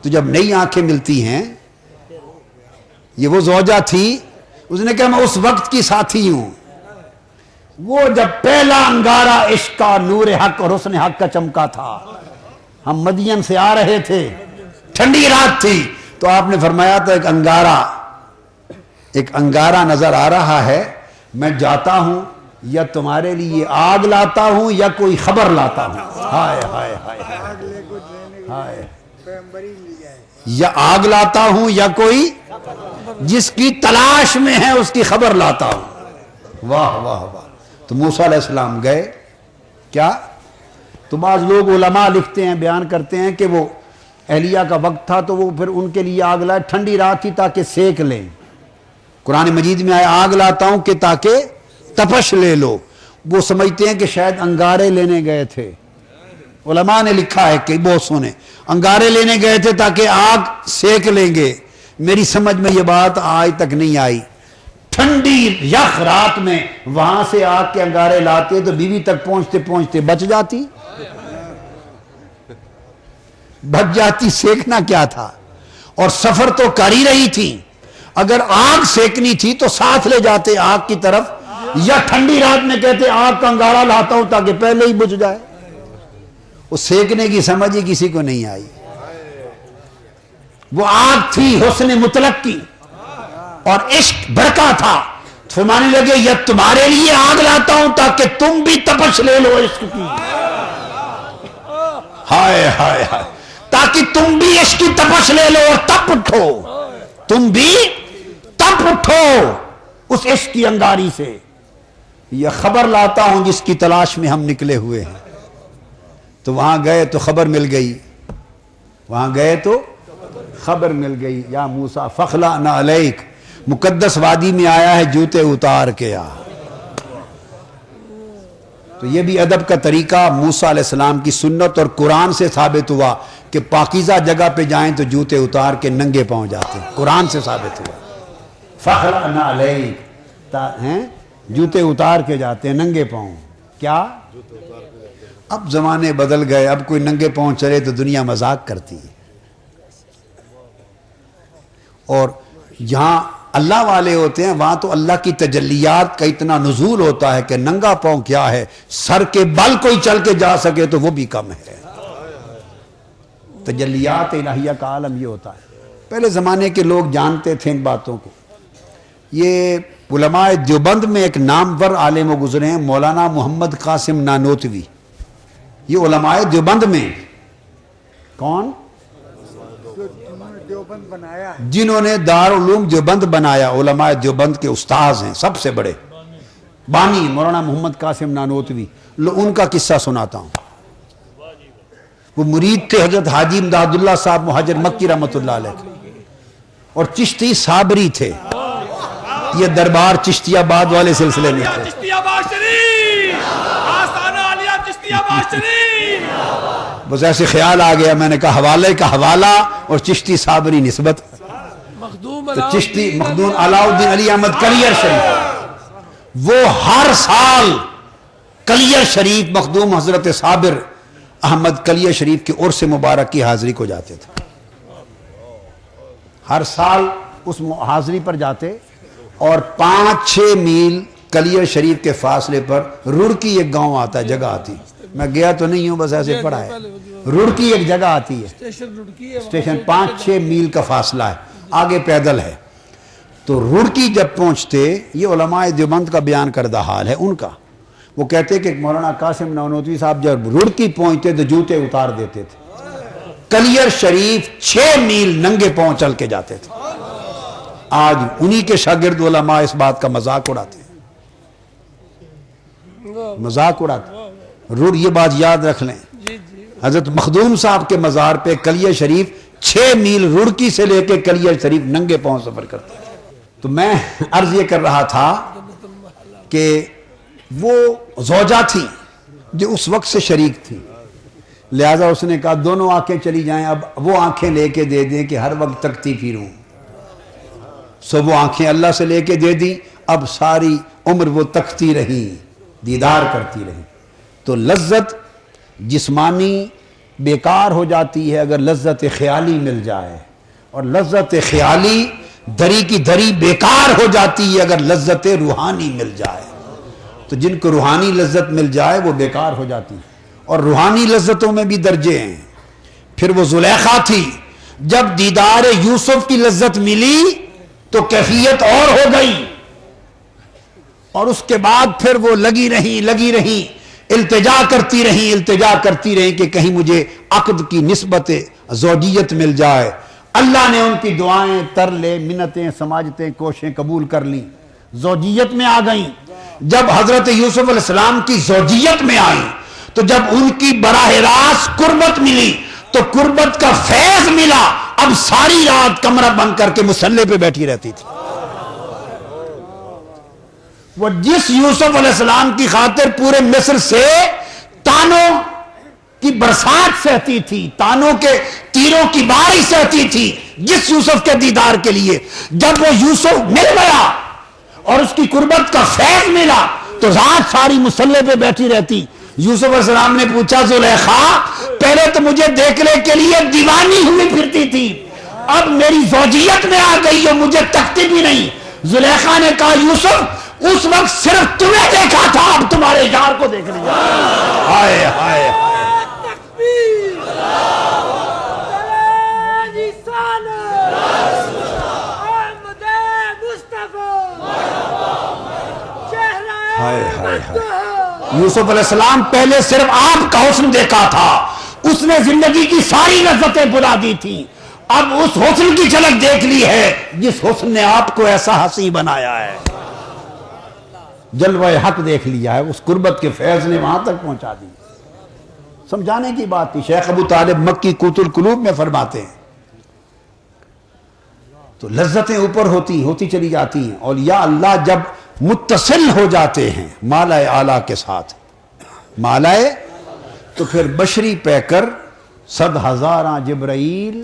B: تو جب نئی آنکھیں ملتی ہیں، یہ وہ زوجہ تھی، اس نے کہا میں اس وقت کی ساتھی ہوں، وہ جب پہلا انگارہ عشق کا نور حق اور حسن حق کا چمکا تھا. ہم مدین سے آ رہے تھے، ٹھنڈی رات تھی، تو آپ نے فرمایا تھا ایک انگارہ نظر آ رہا ہے، میں جاتا ہوں یا تمہارے لیے آگ لاتا ہوں یا کوئی خبر لاتا ہوں. ہائے ہائے ہائے ہائے، یا آگ لاتا ہوں یا کوئی جس کی تلاش میں ہے اس کی خبر لاتا ہوں. واہ واہ واہ. تو موسیٰ علیہ السلام گئے. کیا تو بعض لوگ علماء لکھتے ہیں، بیان کرتے ہیں کہ وہ اہلیہ کا وقت تھا تو وہ پھر ان کے لیے آگ لائے، ٹھنڈی رات تھی تاکہ سیک لیں. قرآن مجید میں آیا آگ لاتا ہوں کہ تاکہ تپش لے لو. وہ سمجھتے ہیں کہ شاید انگارے لینے گئے تھے. علماء نے لکھا ہے کہ بہت سونے انگارے لینے گئے تھے تاکہ آگ سیک لیں گے. میری سمجھ میں یہ بات آج تک نہیں آئی. ٹھنڈی یخ رات میں وہاں سے آگ کے انگارے لاتے تو بیوی تک پہنچتے پہنچتے بچ جاتی. سیکنا کیا تھا؟ اور سفر تو کر ہی رہی تھی. اگر آگ سیکنی تھی تو ساتھ لے جاتے آگ کی طرف, یا ٹھنڈی رات میں کہتے آگ کا انگارہ لاتا ہوں تاکہ پہلے ہی بجھ جائے. وہ سیکنے کی سمجھ ہی کسی کو نہیں آئی. وہ آگ تھی حسن مطلق کی اور عشق بھڑکا تھا. فرمانے لگے یا تمہارے لیے آگ لاتا ہوں تاکہ تم بھی تپش لے لو عشق کی. ہائے ہائے ہائے, تاکہ تم بھی عشق کی تپش لے لو اور تپ اٹھو. تم بھی تپ اٹھو اس عشق کی انگاری سے. یہ خبر لاتا ہوں جس کی تلاش میں ہم نکلے ہوئے ہیں. تو وہاں گئے تو خبر مل گئی, وہاں گئے تو خبر مل گئی. یا موسیٰ فخلعنا علیک, مقدس وادی میں آیا ہے جوتے اتار کے آ. تو یہ بھی ادب کا طریقہ موسیٰ علیہ السلام کی سنت اور قرآن سے ثابت ہوا کہ پاکیزہ جگہ پہ جائیں تو جوتے اتار کے ننگے پاؤں جاتے ہیں. قرآن سے ثابت ہوا فخلعنا علیک, جوتے اتار کے جاتے ہیں ننگے پاؤں. کیا اب زمانے بدل گئے, اب کوئی ننگے پاؤں چلے تو دنیا مذاق کرتی ہے. اور جہاں اللہ والے ہوتے ہیں وہاں تو اللہ کی تجلیات کا اتنا نزول ہوتا ہے کہ ننگا پاؤں کیا ہے, سر کے بل کوئی چل کے جا سکے تو وہ بھی کم ہے. تجلیات الہیہ کا عالم یہ ہوتا ہے. پہلے زمانے کے لوگ جانتے تھے ان باتوں کو. یہ علماء دیوبند میں ایک نامور عالم و گزرے ہیں مولانا محمد قاسم نانوتوی. یہ علماء دیوبند میں کون, جنہوں نے دارالعلوم دیوبند بنایا, علماء دیوبند کے استاذ ہیں, سب سے بڑے بانی مولانا محمد قاسم نانوتوی. ان کا قصہ سناتا ہوں. وہ مرید تھے حضرت حاجی امداد اللہ صاحب مہاجر مکی رحمۃ اللہ علیہ, اور چشتی صابری تھے. یہ دربار چشتی آباد والے سلسلے میں تھے. بس ایسے خیال آ گیا, میں نے کہا حوالے کا حوالہ اور چشتی صابری نسبت. تو چشتی مخدوم علاؤالدین علی احمد کلیر شریف, وہ ہر سال کلیر شریف مخدوم حضرت صابر احمد کلیر شریف کے عرس مبارک کی حاضری کو جاتے تھے. ہر سال اس حاضری پر جاتے, اور 5-6 میل کلیر شریف کے فاصلے پر رڑکی ایک گاؤں آتا ہے, جگہ آتی. میں گیا تو نہیں ہوں, بس ایسے پڑھا ہے. رڑکی ایک جگہ آتی ہے, اسٹیشن 5-6 میل کا فاصلہ ہے, آگے پیدل ہے. تو رڑکی جب پہنچتے, یہ علماء دیوبند کا بیان کردہ حال ہے ان کا, وہ کہتے کہ مولانا قاسم نانوتوی صاحب جب رڑکی پہنچتے تو جوتے اتار دیتے تھے. کلیر شریف 6 میل ننگے پاؤں چل کے جاتے تھے. آج انہی کے شاگرد علماء اس بات کا مذاق اڑاتے ہیں, مذاق اڑاتے ہیں. یہ بات یاد رکھ لیں, حضرت مخدوم صاحب کے مزار پہ کلیر شریف 6 میل رڑکی سے لے کے کلیر شریف ننگے پاؤں سفر کرتے ہیں. تو میں عرض یہ کر رہا تھا کہ وہ زوجہ تھی جو اس وقت سے شریک تھی, لہذا اس نے کہا دونوں آنکھیں چلی جائیں, اب وہ آنکھیں لے کے دے دیں کہ ہر وقت تکتی پھروں. سو وہ آنکھیں اللہ سے لے کے دے دی, اب ساری عمر وہ تکتی رہی, دیدار کرتی رہی. تو لذت جسمانی بیکار ہو جاتی ہے اگر لذت خیالی مل جائے, اور لذت خیالی دری کی دری بیکار ہو جاتی ہے اگر لذت روحانی مل جائے. تو جن کو روحانی لذت مل جائے وہ بیکار ہو جاتی, اور روحانی لذتوں میں بھی درجے ہیں. پھر وہ زلیخا تھی, جب دیدار یوسف کی لذت ملی تو کیفیت اور ہو گئی, اور اس کے بعد پھر وہ لگی رہی التجا کرتی رہی کہ کہیں مجھے عقد کی نسبت زوجیت مل جائے. اللہ نے ان کی دعائیں, ترلے, منتیں, سماجتیں, کوششیں قبول کر لیں, زوجیت میں آ گئیں. جب حضرت یوسف علیہ السلام کی زوجیت میں آئیں تو جب ان کی براہ راست قربت ملی تو قربت کا فیض ملا, اب ساری رات کمرہ بند کر کے مصلے پہ بیٹھی رہتی تھی. وہ جس یوسف علیہ السلام کی خاطر پورے مصر سے تانوں کی برسات سہتی تھی, تانوں کے تیروں کی بارش سہتی تھی, جس یوسف کے دیدار کے لیے, جب وہ یوسف مل گیا اور اس کی قربت کا فیض ملا تو رات ساری مصلے پہ بیٹھی رہتی. یوسف علیہ السلام نے پوچھا زلیخا, پہلے تو مجھے دیکھنے کے لیے دیوانی ہوئی پھرتی تھی, اب میری زوجیت میں آ گئی ہو، مجھے تکتی بھی نہیں. زلیخا نے کہا یوسف اس وقت صرف تمہیں دیکھا تھا، اب تمہارے یار کو دیکھ لیا. ہائے ہائے یوسف علیہ السلام پہلے صرف آپ کا حسن دیکھا تھا، اس نے زندگی کی ساری لذتیں بلا دی تھی، اب اس حسن کی جھلک دیکھ لی ہے جس حسن نے آپ کو ایسا حسین بنایا ہے. جلوہ حق دیکھ لیا ہے، اس قربت کے فیض نے وہاں تک پہنچا دی. سمجھانے کی بات تھی. شیخ ابو طالب مکی قوت القلوب میں فرماتے ہیں تو لذتیں اوپر ہوتی چلی جاتی ہیں. اولیاء اللہ جب متصل ہو جاتے ہیں مالائے اعلیٰ کے ساتھ، مالائے، تو پھر بشری پیکر 100,000 جبرائیل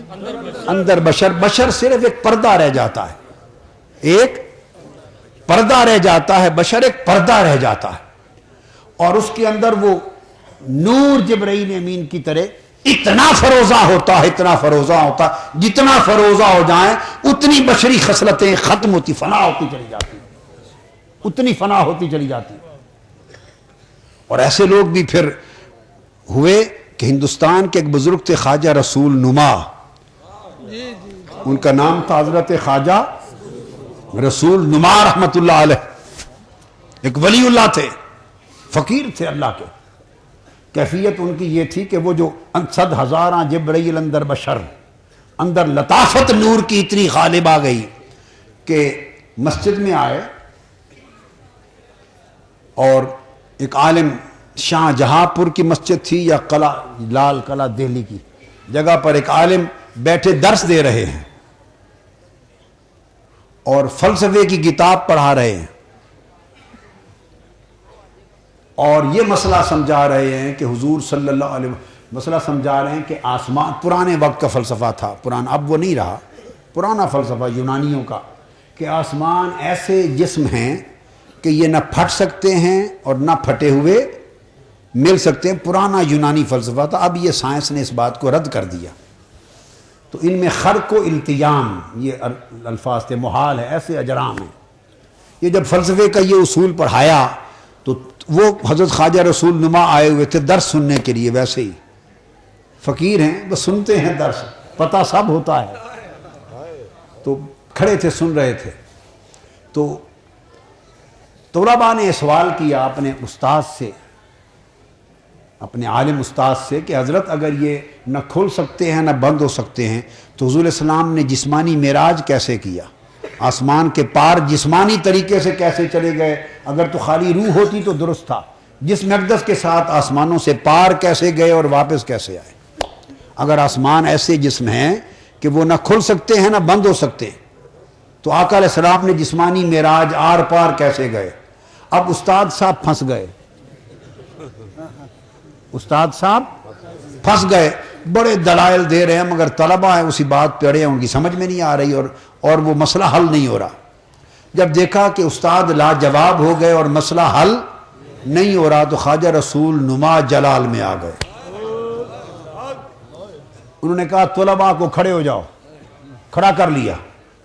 B: اندر بشر صرف ایک پردہ رہ جاتا ہے، ایک پردہ رہ جاتا ہے، بشر ایک پردہ رہ جاتا ہے، اور اس کے اندر وہ نور جبرائیل امین کی طرح اتنا فروزہ ہوتا ہے، اتنا فروزہ ہوتا ہے، جتنا فروزہ ہو جائیں اتنی بشری خصلتیں ختم ہوتی، فنا ہوتی چلی جاتی، اتنی فنا ہوتی چلی جاتی. اور ایسے لوگ بھی پھر ہوئے کہ ہندوستان کے ایک بزرگ تھے خواجہ رسول نما، ان کا نام تھا حضرت خواجہ رسول نما رحمت اللہ علیہ. ایک ولی اللہ تھے، فقیر تھے اللہ کے. کیفیت ان کی یہ تھی کہ وہ جو 100,000 جبرائیل اندر بشر، اندر لطافت نور کی اتنی غالب آ گئی کہ مسجد میں آئے اور ایک عالم، شاہ جہاں پور کی مسجد تھی یا قلعہ لال قلعہ دہلی کی جگہ پر، ایک عالم بیٹھے درس دے رہے ہیں اور فلسفے کی کتاب پڑھا رہے ہیں اور یہ مسئلہ سمجھا رہے ہیں کہ حضور صلی اللہ علیہ وسلم، مسئلہ سمجھا رہے ہیں کہ آسمان، پرانے وقت کا فلسفہ تھا، پرانا، اب وہ نہیں رہا، پرانا فلسفہ یونانیوں کا، کہ آسمان ایسے جسم ہیں کہ یہ نہ پھٹ سکتے ہیں اور نہ پھٹے ہوئے مل سکتے ہیں. پرانا یونانی فلسفہ تھا، اب یہ سائنس نے اس بات کو رد کر دیا. تو ان میں خرق و التیام یہ الفاظ تھے، محال ہے، ایسے اجرام ہیں. یہ جب فلسفے کا یہ اصول پڑھایا تو وہ حضرت خواجہ رسول نما آئے ہوئے تھے درس سننے کے لیے، ویسے ہی فقیر ہیں، بس سنتے ہیں درس، پتہ سب ہوتا ہے، تو کھڑے تھے سن رہے تھے. تو طلباء نے سوال کیا اپنے استاد سے، اپنے عالم استاد سے، کہ حضرت اگر یہ نہ کھل سکتے ہیں نہ بند ہو سکتے ہیں تو حضور علیہ السلام نے جسمانی معراج کیسے کیا؟ آسمان کے پار جسمانی طریقے سے کیسے چلے گئے؟ اگر تو خالی روح ہوتی تو درست تھا، جسم اقدس کے ساتھ آسمانوں سے پار کیسے گئے اور واپس کیسے آئے؟ اگر آسمان ایسے جسم ہیں کہ وہ نہ کھل سکتے ہیں نہ بند ہو سکتے تو آقا علیہ السلام نے جسمانی معراج آر پار کیسے گئے؟ اب استاد صاحب پھنس گئے، استاد صاحب پھنس گئے، بڑے دلائل دے رہے ہیں مگر طلبہ ہیں اسی بات پہ اڑے ہیں، ان کی سمجھ میں نہیں آ رہی اور وہ مسئلہ حل نہیں ہو رہا. جب دیکھا کہ استاد لاجواب ہو گئے اور مسئلہ حل نہیں ہو رہا تو خواجہ رسول نما جلال میں آ گئے. انہوں نے کہا طلباء کو کھڑے ہو جاؤ، کھڑا کر لیا،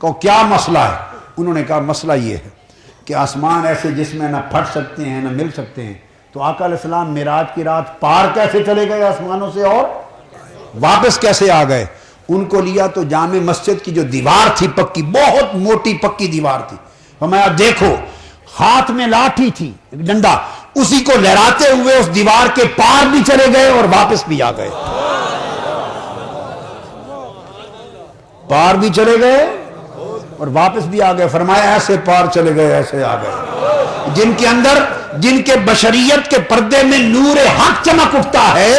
B: کہو کیا مسئلہ ہے؟ انہوں نے کہا مسئلہ یہ ہے کہ آسمان ایسے جسم میں نہ پھٹ سکتے ہیں نہ مل سکتے ہیں، تو آقا علیہ السلام معراج کی رات پار کیسے چلے گئے آسمانوں سے اور واپس کیسے آ گئے؟ ان کو لیا تو جامع مسجد کی جو دیوار تھی پکی، بہت موٹی پکی دیوار تھی، فرمایا دیکھو ہاتھ میں لاٹھی تھی ایک ڈنڈا، اسی کو لہراتے ہوئے اس دیوار کے پار بھی چلے گئے اور واپس بھی آ گئے، پار بھی چلے گئے اور واپس بھی آ گئے. فرمایا ایسے پار چلے گئے ایسے آ گئے جن کے اندر، جن کے بشریت کے پردے میں نور حق چمک اٹھتا ہے،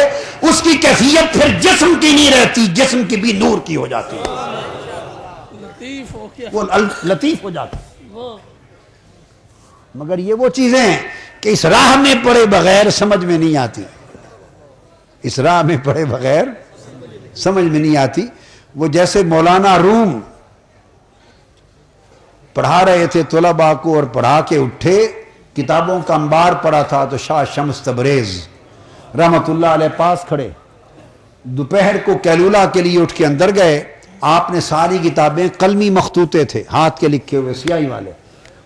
B: اس کی کیفیت پھر جسم کی نہیں رہتی، جسم کی بھی نور کی ہو جاتی ہے، وہ لطیف ہو جاتا ہے. مگر یہ وہ چیزیں ہیں کہ اس راہ میں پڑے بغیر سمجھ میں نہیں آتی، اس راہ میں پڑے بغیر سمجھ میں نہیں آتی. وہ جیسے مولانا روم پڑھا رہے تھے طلباء کو اور پڑھا کے اٹھے، کتابوں کا انبار پڑا تھا تو شاہ شمس تبریز رحمت اللہ علیہ پاس کھڑے، دوپہر کو کیلولہ کے لیے اٹھ کے اندر گئے آپ نے ساری کتابیں قلمی مخطوطے تھے، ہاتھ کے لکھے ہوئے سیاہی والے،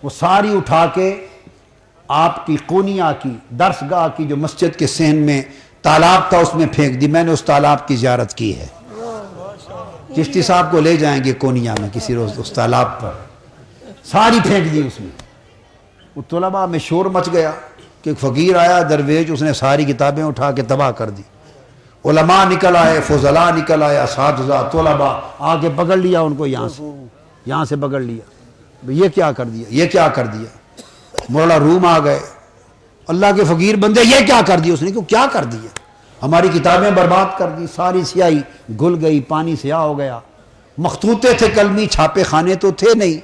B: وہ ساری اٹھا کے آپ کی قونیا کی درس گاہ کی جو مسجد کے صحن میں تالاب تھا اس میں پھینک دی. میں نے اس تالاب کی زیارت کی ہے. چشتی صاحب کو لے جائیں گے قونیا میں کسی روز اس تالاب پر. ساری پھینک دی اس میں. وہ طلباء میں شور مچ گیا کہ ایک فقیر آیا درویش، اس نے ساری کتابیں اٹھا کے تباہ کر دی. علماء نکل آئے، فضلاء نکل آئے، اساتذہ، طلباء آگے پکڑ لیا ان کو، یہاں سے پکڑ لیا. یہ کیا کر دیا، یہ کیا کر دیا. مولانا روم آ گئے، اللہ کے فقیر بندے یہ کیا کر دیا. اس نے کیا کر دیا، ہماری کتابیں برباد کر دی. ساری سیاہی گل گئی، پانی سیاہ ہو گیا. مخطوطے تھے قلمی، چھاپے خانے تو تھے نہیں،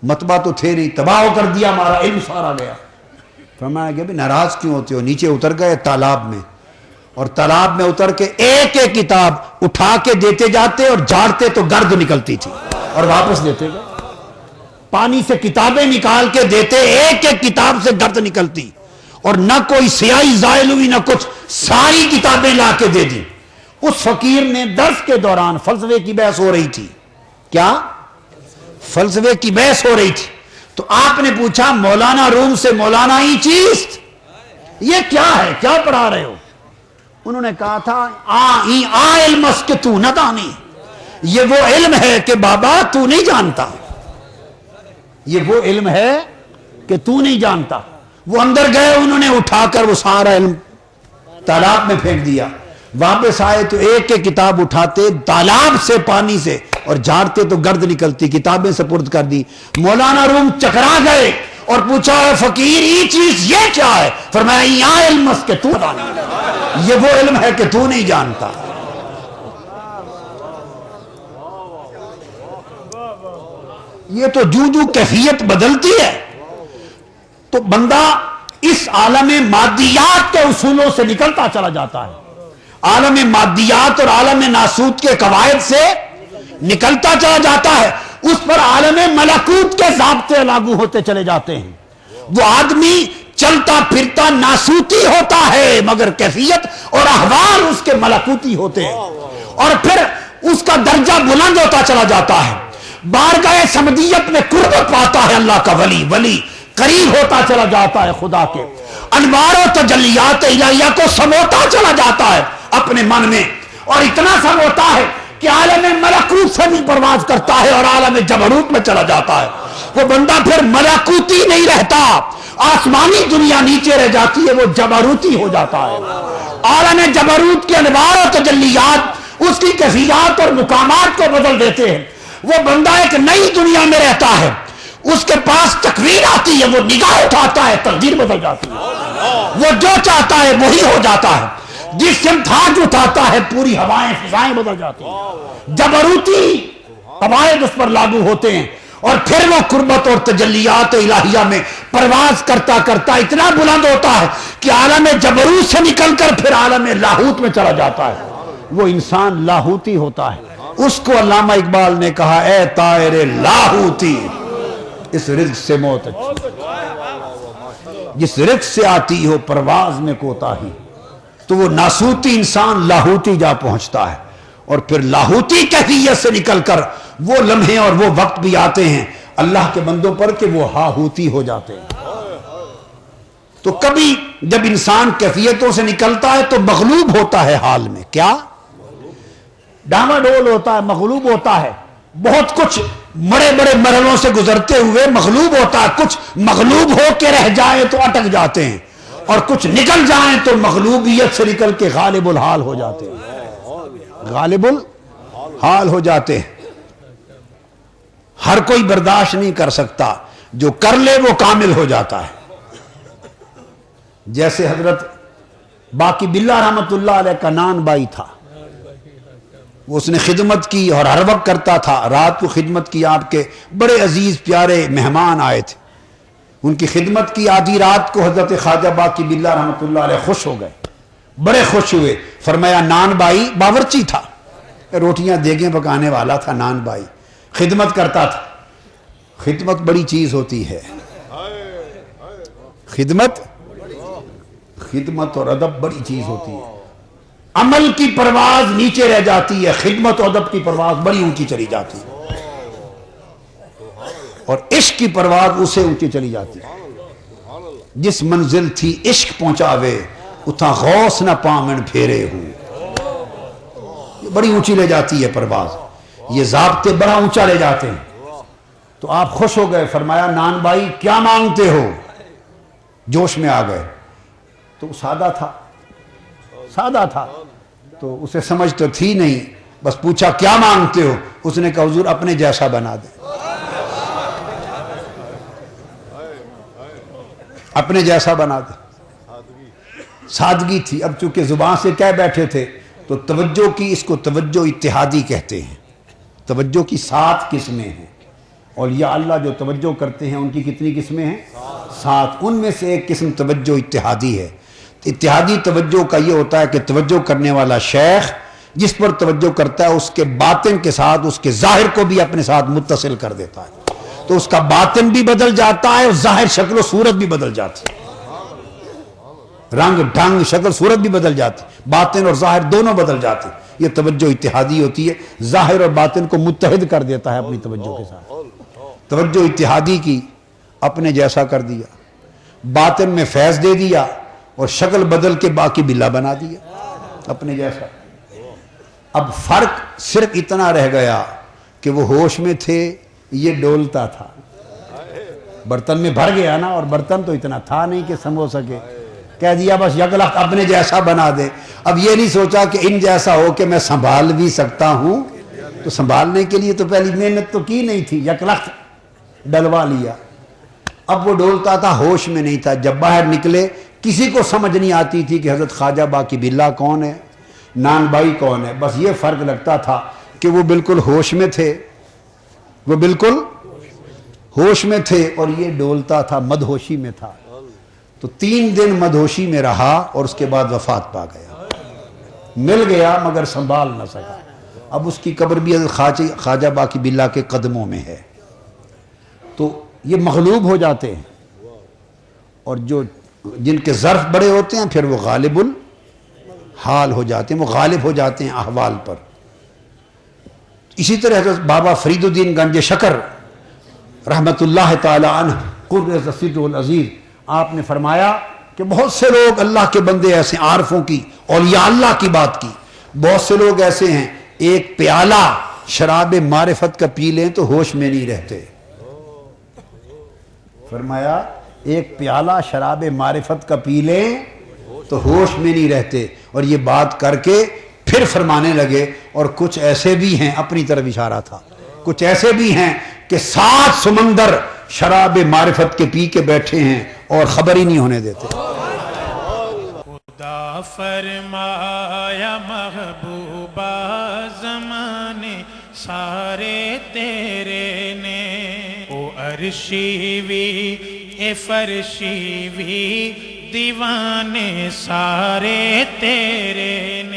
B: مطبع تو تھے نہیں، تباہ کر دیا، ہمارا علم سارا گیا. فرمایا کہ بھی ناراض کیوں ہوتے ہو. نیچے اتر گئے تالاب میں، اور تالاب میں اتر کے ایک ایک کتاب اٹھا کے دیتے جاتے اور جھاڑتے تو گرد نکلتی تھی اور واپس دیتے گئے. پانی سے کتابیں نکال کے دیتے، ایک ایک کتاب سے گرد نکلتی اور نہ کوئی سیاہی زائل ہوئی نہ کچھ، ساری کتابیں لا کے دے دی. اس فقیر نے درس کے دوران فلسفے کی بحث ہو رہی تھی. کیا فلسفے کی بحث ہو رہی تھی. تو آپ نے پوچھا مولانا روم سے، مولانا ہی چیز یہ کیا ہے، کیا پڑھا رہے ہو. انہوں نے کہا تھا علم اس کے تو نہ دانی، یہ وہ علم ہے کہ بابا تو نہیں جانتا. یہ وہ علم ہے کہ تو نہیں جانتا. وہ اندر گئے، انہوں نے اٹھا کر وہ سارا علم تالاب میں پھینک دیا. واپس آئے تو ایک ایک کتاب اٹھاتے، تالاب سے پانی سے، اور جھاڑتے تو گرد نکلتی. کتابیں سپرد کر دی. مولانا روم چکرا گئے اور پوچھا فقیر یہ چیز یہ کیا ہے. فرمایا یہ علم اس کے تو نہیں، یہ وہ علم ہے کہ تو نہیں جانتا. یہ تو جو کیفیت بدلتی ہے تو بندہ اس عالم مادیات کے اصولوں سے نکلتا چلا جاتا ہے. عالم مادیات اور عالم ناسوت کے قواعد سے نکلتا چلا جاتا ہے. اس پر عالم ملکوت کے ضابطے لاگو ہوتے چلے جاتے ہیں. وہ آدمی چلتا پھرتا ناسوتی ہوتا ہے مگر کیفیت اور احوال اس کے ملکوتی ہوتے ہیں، اور پھر اس کا درجہ بلند ہوتا چلا جاتا ہے. بارگاہ سمدیت میں قربت پاتا ہے اللہ کا ولی قریب ہوتا چلا جاتا ہے خدا کے. انوار و تجلیات الہیہ کو سموتا چلا جاتا ہے اپنے من میں، اور اتنا سموتا ہے کہ عالم ملکوت سے بھی پرواز کرتا ہے اور عالم جبروت میں چلا جاتا ہے. وہ بندہ پھر ملکوتی نہیں رہتا، آسمانی دنیا نیچے رہ جاتی ہے، وہ جبروتی ہو جاتا ہے. عالم جبروت کے انوار و تجلیات اس کی کیفیات اور مقامات کو بدل دیتے ہیں. وہ بندہ ایک نئی دنیا میں رہتا ہے، اس کے پاس تکویر آتی ہے، وہ نگاہ اٹھاتا ہے، تقدیر بدل جاتی ہے. وہ جو چاہتا ہے وہی ہو جاتا ہے. جس سمت ہاتھ اٹھاتا ہے پوری ہوائیں فضائیں بدل جاتی ہیں. جبروتی قواعد اس پر لاگو ہوتے ہیں، اور پھر وہ قربت اور تجلیات الہیہ میں پرواز کرتا کرتا اتنا بلند ہوتا ہے کہ عالم جبروت سے نکل کر پھر عالم لاہوت میں چلا جاتا ہے. وہ انسان لاہوتی ہوتا ہے. اس کو علامہ اقبال نے کہا اے طائر لاہوتی، اس رزق سے موت اچھی، جس رزق سے آتی ہو پرواز میں کوتاہی. تو وہ ناسوتی انسان لاہوتی جا پہنچتا ہے، اور پھر لاہوتی کیفیت سے نکل کر وہ لمحے اور وہ وقت بھی آتے ہیں اللہ کے بندوں پر کہ وہ ہاہوتی ہو جاتے ہیں. تو کبھی جب انسان کیفیتوں سے نکلتا ہے تو مغلوب ہوتا ہے حال میں. کیا ڈاما ڈول ہوتا ہے، مغلوب ہوتا ہے. بہت کچھ بڑے بڑے مرحلوں سے گزرتے ہوئے مغلوب ہوتا ہے. کچھ مغلوب ہو کے رہ جائیں تو اٹک جاتے ہیں، اور کچھ نکل جائیں تو مغلوبیت سے نکل کے غالب الحال ہو جاتے ہیں. غالب الحال ہو جاتے ہیں. ہر کوئی برداشت نہیں کر سکتا، جو کر لے وہ کامل ہو جاتا ہے. جیسے حضرت باقی باللہ رحمت اللہ علیہ کا نان بائی تھا، اس نے خدمت کی اور ہر وقت کرتا تھا. رات کو خدمت کی، آپ کے بڑے عزیز پیارے مہمان آئے تھے، ان کی خدمت کی. آدھی رات کو حضرت خواجہ باقی باللہ رحمت اللہ علیہ خوش ہو گئے، بڑے خوش ہوئے. فرمایا نان بائی باورچی تھا، روٹیاں دیگیں پکانے والا تھا. نان بائی خدمت کرتا تھا. خدمت بڑی چیز ہوتی ہے، خدمت اور ادب بڑی چیز ہوتی ہے. عمل کی پرواز نیچے رہ جاتی ہے، خدمت و ادب کی پرواز بڑی اونچی چلی جاتی ہے، اور عشق کی پرواز اسے اونچی چلی جاتی ہے۔ جس منزل تھی عشق پہنچاوے اتھا غوث نہ پامن پھیرے ہوں، یہ بڑی اونچی لے جاتی ہے پرواز، یہ ضابطے بڑا اونچا لے جاتے ہیں۔ تو آپ خوش ہو گئے، فرمایا نان بھائی کیا مانگتے ہو؟ جوش میں آ گئے۔ تو سادہ تھا تو اسے سمجھ تو تھی نہیں، بس پوچھا کیا مانگتے ہو؟ اس نے کہا حضور اپنے جیسا بنا دے، اپنے جیسا بنا دے۔ سادگی تھی۔ اب چونکہ زبان سے کہہ بیٹھے تھے تو توجہ کی، اس کو توجہ اتحادی کہتے ہیں۔ توجہ کی 7 قسمیں ہیں، اولیاء اللہ جو توجہ کرتے ہیں ان کی کتنی قسمیں ہیں؟ 7۔ ان میں سے ایک قسم توجہ اتحادی ہے۔ اتحادی توجہ کا یہ ہوتا ہے کہ توجہ کرنے والا شیخ جس پر توجہ کرتا ہے اس کے باطن کے ساتھ اس کے ظاہر کو بھی اپنے ساتھ متصل کر دیتا ہے، تو اس کا باطن بھی بدل جاتا ہے اور ظاہر شکل و صورت بھی بدل جاتی ہے، رنگ ڈھنگ شکل صورت بھی بدل جاتی ہے، باطن اور ظاہر دونوں بدل جاتے ہیں۔ یہ توجہ اتحادی ہوتی ہے، ظاہر اور باطن کو متحد کر دیتا ہے اپنی توجہ کے ساتھ۔ توجہ اتحادی کی، اپنے جیسا کر دیا، باطن میں فیض دے دیا اور شکل بدل کے باقی بلا بنا دیا اپنے جیسا۔ اب فرق صرف اتنا رہ گیا کہ وہ ہوش میں تھے، یہ ڈولتا تھا، برتن میں بھر گیا نا، اور برتن تو اتنا تھا نہیں کہ سنبھو سکے، کہہ دیا بس یک لخت اپنے جیسا بنا دے۔ اب یہ نہیں سوچا کہ ان جیسا ہو کہ میں سنبھال بھی سکتا ہوں، تو سنبھالنے کے لیے تو پہلی محنت تو کی نہیں تھی، یک لخت ڈلوا لیا۔ اب وہ ڈولتا تھا، ہوش میں نہیں تھا۔ جب باہر نکلے کسی کو سمجھ نہیں آتی تھی کہ حضرت خواجہ باقی باللہ کون ہے، نان بھائی کون ہے، بس یہ فرق لگتا تھا کہ وہ بالکل ہوش میں تھے، وہ بالکل ہوش میں تھے اور یہ ڈولتا تھا، مدہوشی میں تھا۔ تو 3 دن مدہوشی میں رہا اور اس کے بعد وفات پا گیا، مل گیا مگر سنبھال نہ سکا۔ اب اس کی قبر بھی حضرت خواجہ باقی باللہ کے قدموں میں ہے۔ تو یہ مغلوب ہو جاتے ہیں، اور جن کے ظرف بڑے ہوتے ہیں پھر وہ غالب الحال ہو جاتے ہیں، وہ غالب ہو جاتے ہیں احوال پر۔ اسی طرح حضرت بابا فرید الدین گنج شکر رحمت اللہ تعالی عنہ قرۃ الصدر العزیز، آپ نے فرمایا کہ بہت سے لوگ اللہ کے بندے ایسے عارفوں کی، اولیاء اللہ کی بات کی، بہت سے لوگ ایسے ہیں ایک پیالہ شراب معرفت کا پی لیں تو ہوش میں نہیں رہتے۔ فرمایا ایک پیالہ شراب معرفت کا پی لیں تو ہوش میں نہیں رہتے، اور یہ بات کر کے پھر فرمانے لگے اور کچھ ایسے بھی ہیں، اپنی طرف اشارہ تھا، کچھ ایسے بھی ہیں کہ 7 سمندر شراب معرفت کے پی کے بیٹھے ہیں اور خبر ہی نہیں ہونے دیتے۔
A: خدا فرمایا محبوبہ زمانے سارے تیرے نے، او عرشی وی اے فرشی وی دیوانے سارے تیرے نے۔